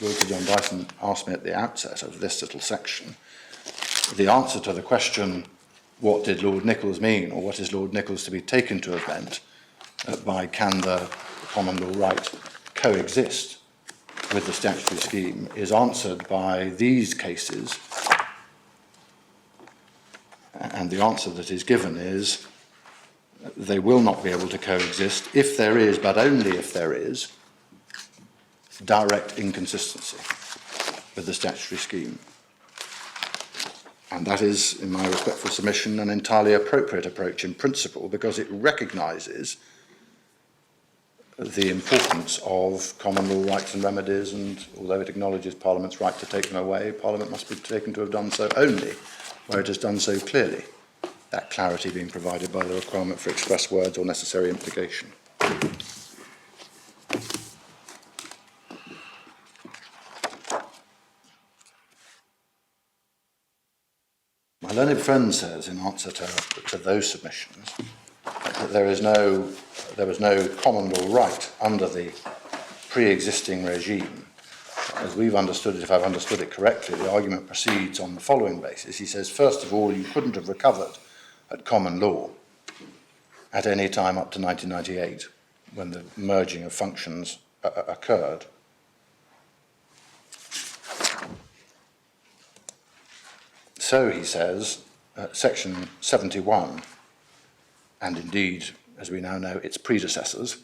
Lord John Dyson asked me at the outset of this little section, the answer to the question, what did Lord Nichols mean, or what is Lord Nichols to be taken to have meant by can the common law right coexist with the statutory scheme, is answered by these cases. And the answer that is given is they will not be able to coexist if there is, but only if there is, direct inconsistency with the statutory scheme. And that is, in my respectful submission, an entirely appropriate approach in principle, because it recognises the importance of common law rights and remedies, and although it acknowledges Parliament's right to take them away, Parliament must be taken to have done so only where it has done so clearly, that clarity being provided by the requirement for express words or necessary implication. My learned friend says, in answer to those submissions, that there was no common law right under the pre-existing regime. As we've understood it, if I've understood it correctly, the argument proceeds on the following basis. He says, first of all, you couldn't have recovered at common law at any time up to 1998. when the merging of functions occurred. So, he says, Section 71, and indeed, as we now know, its predecessors,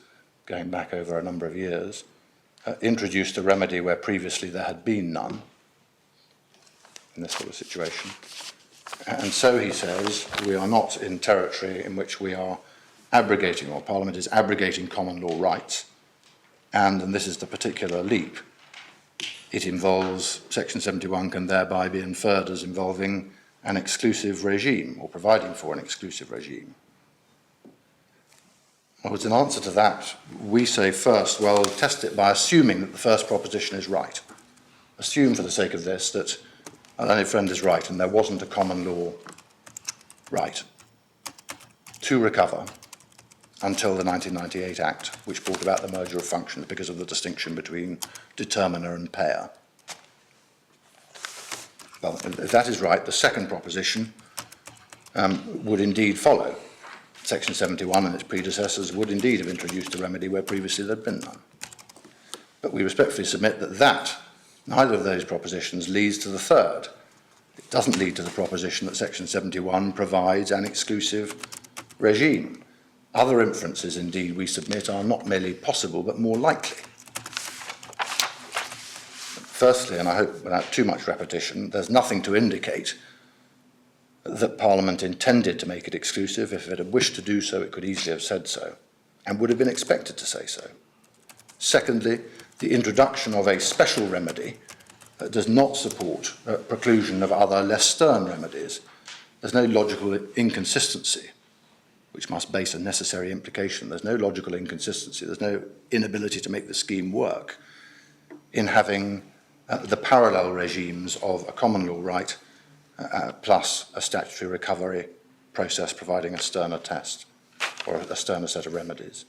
going back over a number of years, introduced a remedy where previously there had been none in this sort of situation. And so, he says, we are not in territory in which we are abrogating, or Parliament is abrogating common law rights, and this is the particular leap. It involves, Section 71 can thereby be inferred as involving an exclusive regime, or providing for an exclusive regime. Well, as an answer to that, we say first, well, test it by assuming that the first proposition is right. Assume, for the sake of this, that our learned friend is right, and there wasn't a common law right to recover until the 1998 Act, which brought about the merger of functions because of the distinction between determiner and payer. Well, if that is right, the second proposition would indeed follow. Section 71 and its predecessors would indeed have introduced a remedy where previously there had been none. But we respectfully submit that neither of those propositions leads to the third. It doesn't lead to the proposition that Section 71 provides an exclusive regime. Other inferences, indeed, we submit are not merely possible, but more likely. Firstly, and I hope without too much repetition, there's nothing to indicate that Parliament intended to make it exclusive. If it had wished to do so, it could easily have said so, and would have been expected to say so. Secondly, the introduction of a special remedy does not support preclusion of other less stern remedies. There's no logical inconsistency which must base a necessary implication. There's no logical inconsistency, there's no inability to make the scheme work in having the parallel regimes of a common law right plus a statutory recovery process providing a sterner test or a sterner set of remedies.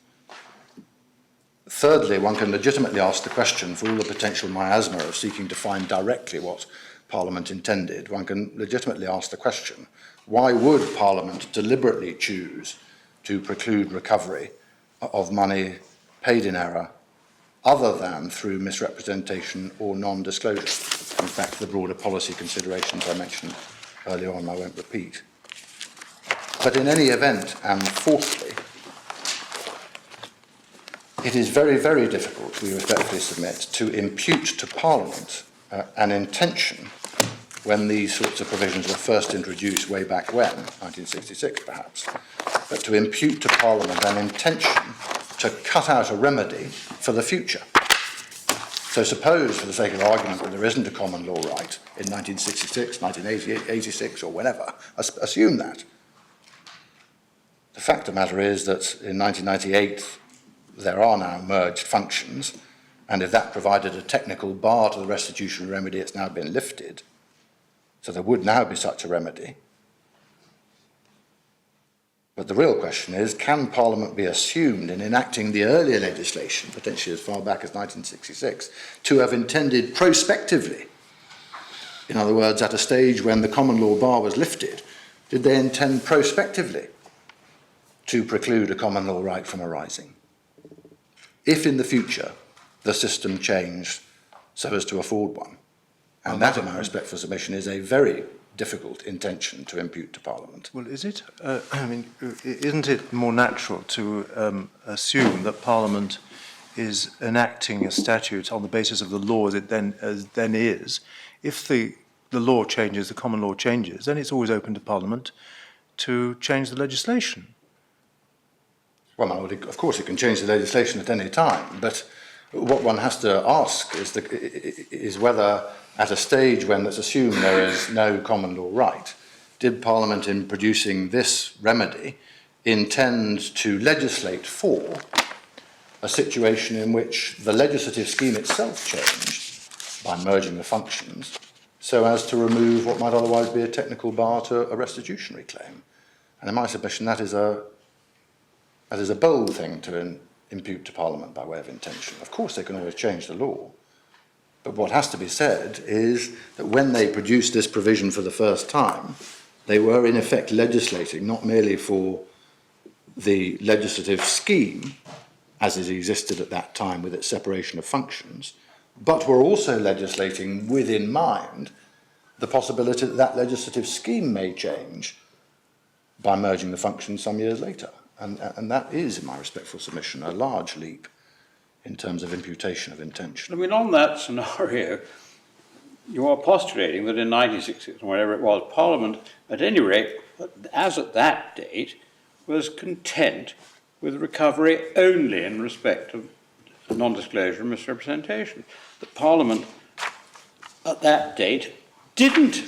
Thirdly, one can legitimately ask the question, for all the potential miasma of seeking to find directly what Parliament intended, one can legitimately ask the question, why would Parliament deliberately choose to preclude recovery of money paid in error other than through misrepresentation or non-disclosure? Comes back to the broader policy considerations I mentioned earlier on, I won't repeat. But in any event, and fourthly, it is very, very difficult, we respectfully submit, to impute to Parliament an intention when these sorts of provisions were first introduced way back when, 1966 perhaps, but to impute to Parliament an intention to cut out a remedy for the future. So suppose, for the sake of argument, that there isn't a common law right in 1966, 1986 or whenever, assume that. The fact of the matter is that in 1998 there are now merged functions, and if that provided a technical bar to the restitution remedy, it's now been lifted. So there would now be such a remedy. But the real question is, can Parliament be assumed in enacting the earlier legislation, potentially as far back as 1966, to have intended prospectively? In other words, at a stage when the common law bar was lifted, did they intend prospectively to preclude a common law right from arising? If in the future the system changed so as to afford one, and that, in my respectful submission, is a very difficult intention to impute to Parliament. Well, is it? Isn't it more natural to assume that Parliament is enacting a statute on the basis of the law as it then is? If the law changes, the common law changes, then it's always open to Parliament to change the legislation. Well, of course, it can change the legislation at any time, but what one has to ask is whether, at a stage when let's assume there is no common law right, did Parliament, in producing this remedy, intend to legislate for a situation in which the legislative scheme itself changed by merging the functions so as to remove what might otherwise be a technical bar to a restitutionary claim? And in my submission, that is a bold thing to impute to Parliament by way of intention. Of course, they can always change the law. But what has to be said is that when they produced this provision for the first time, they were in effect legislating not merely for the legislative scheme as it existed at that time with its separation of functions, but were also legislating with in mind the possibility that that legislative scheme may change by merging the functions some years later. And that is, in my respectful submission, a large leap in terms of imputation of intention. I mean, on that scenario, you are postulating that in 1966, or whatever it was, Parliament, at any rate, as at that date, was content with recovery only in respect of non-disclosure and misrepresentation. The Parliament at that date didn't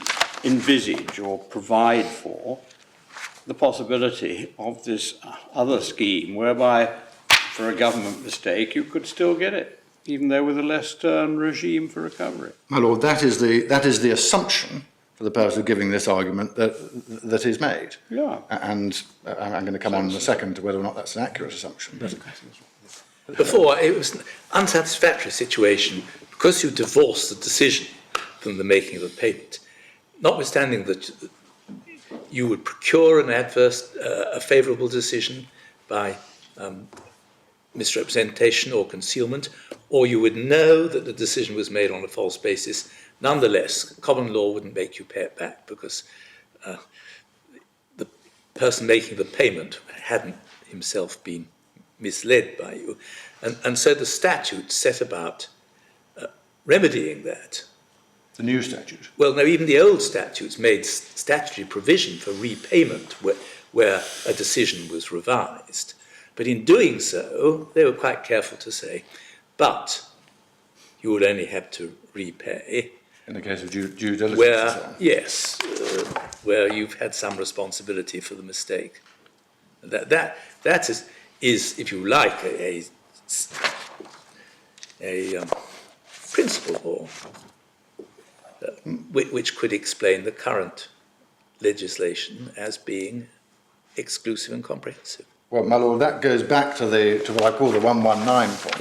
envisage or provide for the possibility of this other scheme whereby, for a government mistake, you could still get it, even though with a less stern regime for recovery. My Lord, that is the assumption, for the purpose of giving this argument, that is made. Yeah. And I'm going to come on in a second to whether or not that's an accurate assumption. But Before, it was an unsatisfactory situation because you divorced the decision from the making of the payment. Notwithstanding that you would procure a favourable decision by misrepresentation or concealment, or you would know that the decision was made on a false basis. Nonetheless, common law wouldn't make you pay it back because the person making the payment hadn't himself been misled by you. And so the statute set about remedying that. the new statute. Well, no, even the old statutes made statutory provision for repayment where a decision was revised. But in doing so, they were quite careful to say, but you would only have to repay. In the case of due diligence. Where, and so on. yes, where you've had some responsibility for the mistake. That is, if you like, a principle which could explain the current legislation as being exclusive and comprehensive. Well, my lord, that goes back to what I call the 119 point.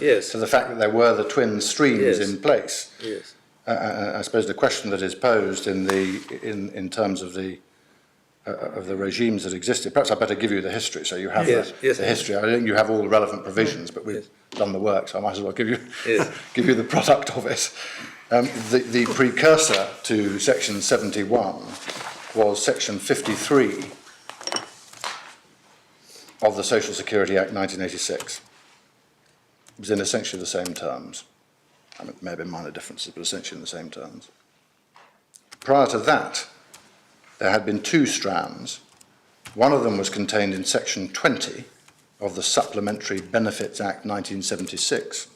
Yes, to the fact that there were the twin streams in place. Yes. I suppose the question that is posed in terms of the regimes that existed. Perhaps I better give you the history, so you have the history. I don't think you have all the relevant provisions, but we've done the work, so I might as well give you give you the product of it. The precursor to Section 71 was Section 53 of the Social Security Act 1986. It was in essentially the same terms. I mean, there may have been minor differences, but essentially in the same terms. Prior to that, there had been two strands. One of them was contained in Section 20 of the Supplementary Benefits Act 1976.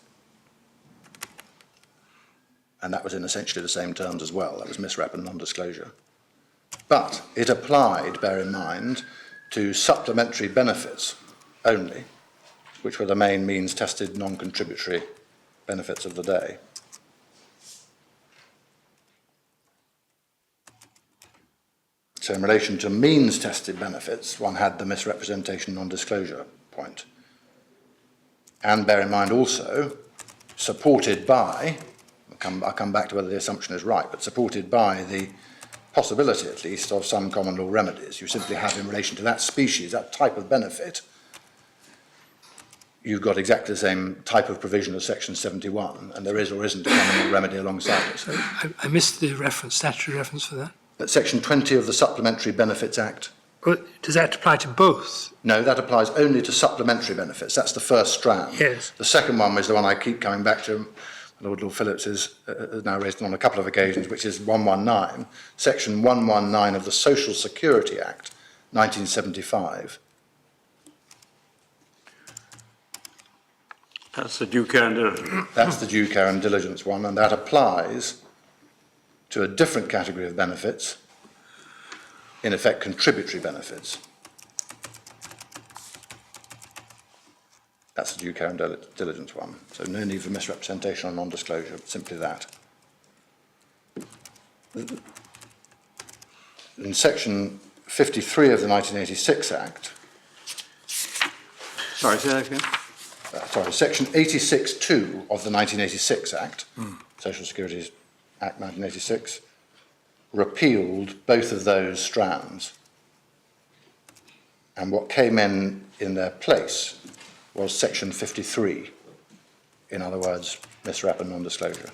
And that was in essentially the same terms as well. That was misrep and non-disclosure. But it applied, bear in mind, to supplementary benefits only, which were the main means-tested non-contributory benefits of the day. So in relation to means-tested benefits, one had the misrepresentation non-disclosure point. And bear in mind also, supported by, I'll come back to whether the assumption is right, but supported by the possibility at least of some common law remedies. You simply have in relation to that species, that type of benefit, you've got exactly the same type of provision as Section 71, and there is or isn't a common law remedy alongside it. So, I missed the reference, statutory reference for that. but Section 20 of the Supplementary Benefits Act. Well, does that apply to both? No, that applies only to supplementary benefits. That's the first strand. Yes. The second one is the one I keep coming back to. Lord Phillips has now raised on a couple of occasions, which is 119, Section 119 of the Social Security Act, 1975. That's the due care and diligence. That's the due care and diligence one, and that applies to a different category of benefits, in effect contributory benefits. That's the due care and diligence one. So no need for misrepresentation or non-disclosure, simply that. In Section 53 of the 1986 Act, Sorry, say that again? Section 86(2) of the 1986 Act, Social Security Act 1986, repealed both of those strands. And what came in their place was section 53. In other words, misrep and non-disclosure.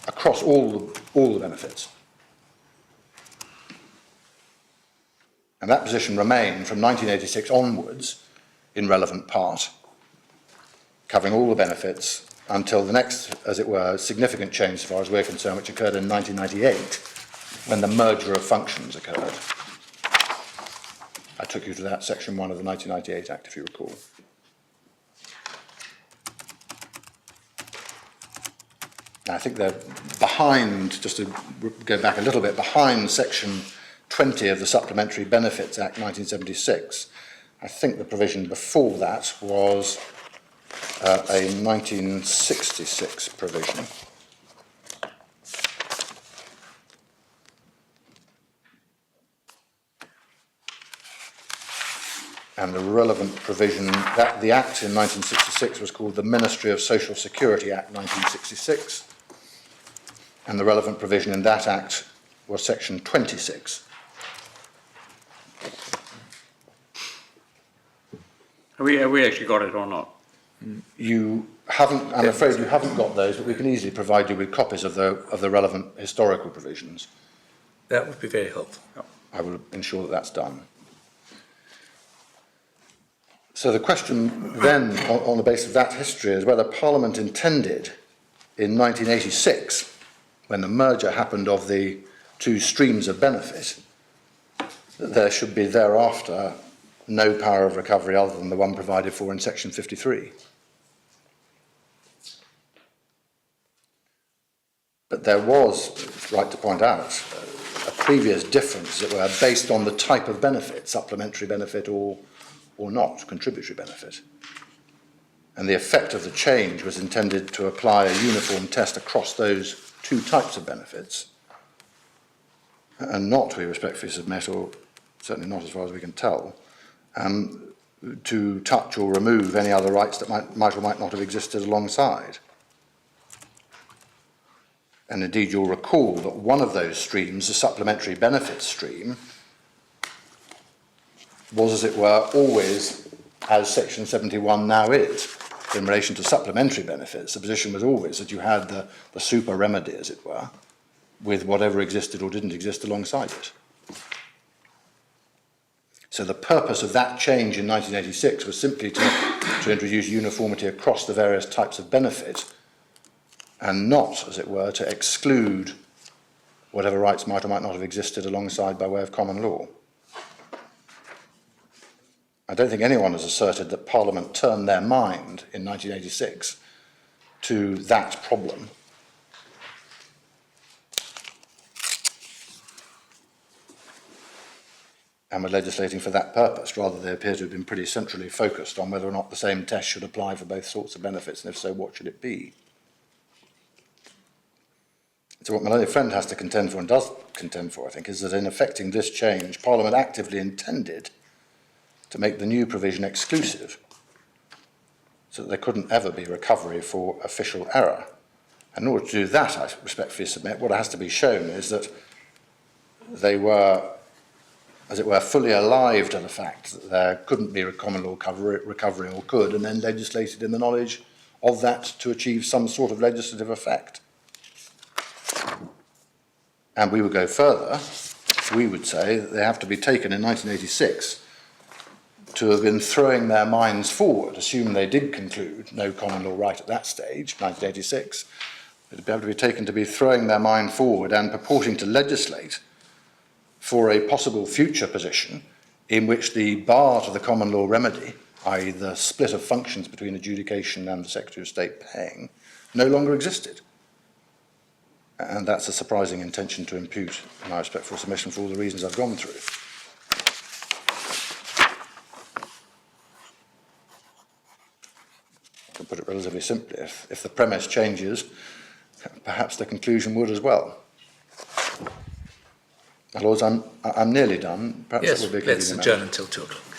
Across all the benefits. And that position remained from 1986 onwards in relevant part, covering all the benefits until the next, as it were, significant change as far as we're concerned, which occurred in 1998, when the merger of functions occurred. I took you to that section 1 of the 1998 Act, if you recall. I think they're behind, just to go back a little bit, behind section 20 of the Supplementary Benefits Act 1976. I think the provision before that was a 1966 provision. And the relevant provision, that the Act in 1966 was called the Ministry of Social Security Act 1966. And the relevant provision in that Act was section 26. Have we actually got it or not? You haven't, I'm afraid you haven't got those, but we can easily provide you with copies of the relevant historical provisions. That would be very helpful. I will ensure that that's done. So the question then, on the basis of that history, is whether Parliament intended in 1986, when the merger happened of the two streams of benefit, that there should be thereafter no power of recovery other than the one provided for in section 53. But there was, it's right to point out, a previous difference, as it were, based on the type of benefit, supplementary benefit or not, contributory benefit. And the effect of the change was intended to apply a uniform test across those two types of benefits, and not, we respectfully submit, or certainly not as far as we can tell, to touch or remove any other rights that might or might not have existed alongside. And indeed, you'll recall that one of those streams, the supplementary benefit stream, was, as it were, always, as section 71 now is, in relation to supplementary benefits. The position was always that you had the super remedy, as it were, with whatever existed or didn't exist alongside it. So the purpose of that change in 1986 was simply to introduce uniformity across the various types of benefit, and not, as it were, to exclude whatever rights might or might not have existed alongside by way of common law. I don't think anyone has asserted that Parliament turned their mind in 1986 to that problem. And were legislating for that purpose. Rather, they appear to have been pretty centrally focused on whether or not the same test should apply for both sorts of benefits, and if so, what should it be? So what my learned friend has to contend for, and does contend for, I think, is that in effecting this change, Parliament actively intended to make the new provision exclusive, so that there couldn't ever be recovery for official error. And in order to do that, I respectfully submit, what has to be shown is that they were, as it were, fully alive to the fact that there couldn't be a common law recovery or could, and then legislated in the knowledge of that to achieve some sort of legislative effect. And we would go further. We would say that they have to be taken in 1986 to have been throwing their minds forward, assuming they did conclude no common law right at that stage, 1986, they'd be able to be taken to be throwing their mind forward and purporting to legislate for a possible future position in which the bar to the common law remedy, i.e. the split of functions between adjudication and the Secretary of State paying, no longer existed. And that's a surprising intention to impute, in my respectful submission, for all the reasons I've gone through. To put it relatively simply, if the premise changes, perhaps the conclusion would as well. My Lords, I'm nearly done. Perhaps Yes, that would be a let's convenient adjourn matter. until 2 o'clock.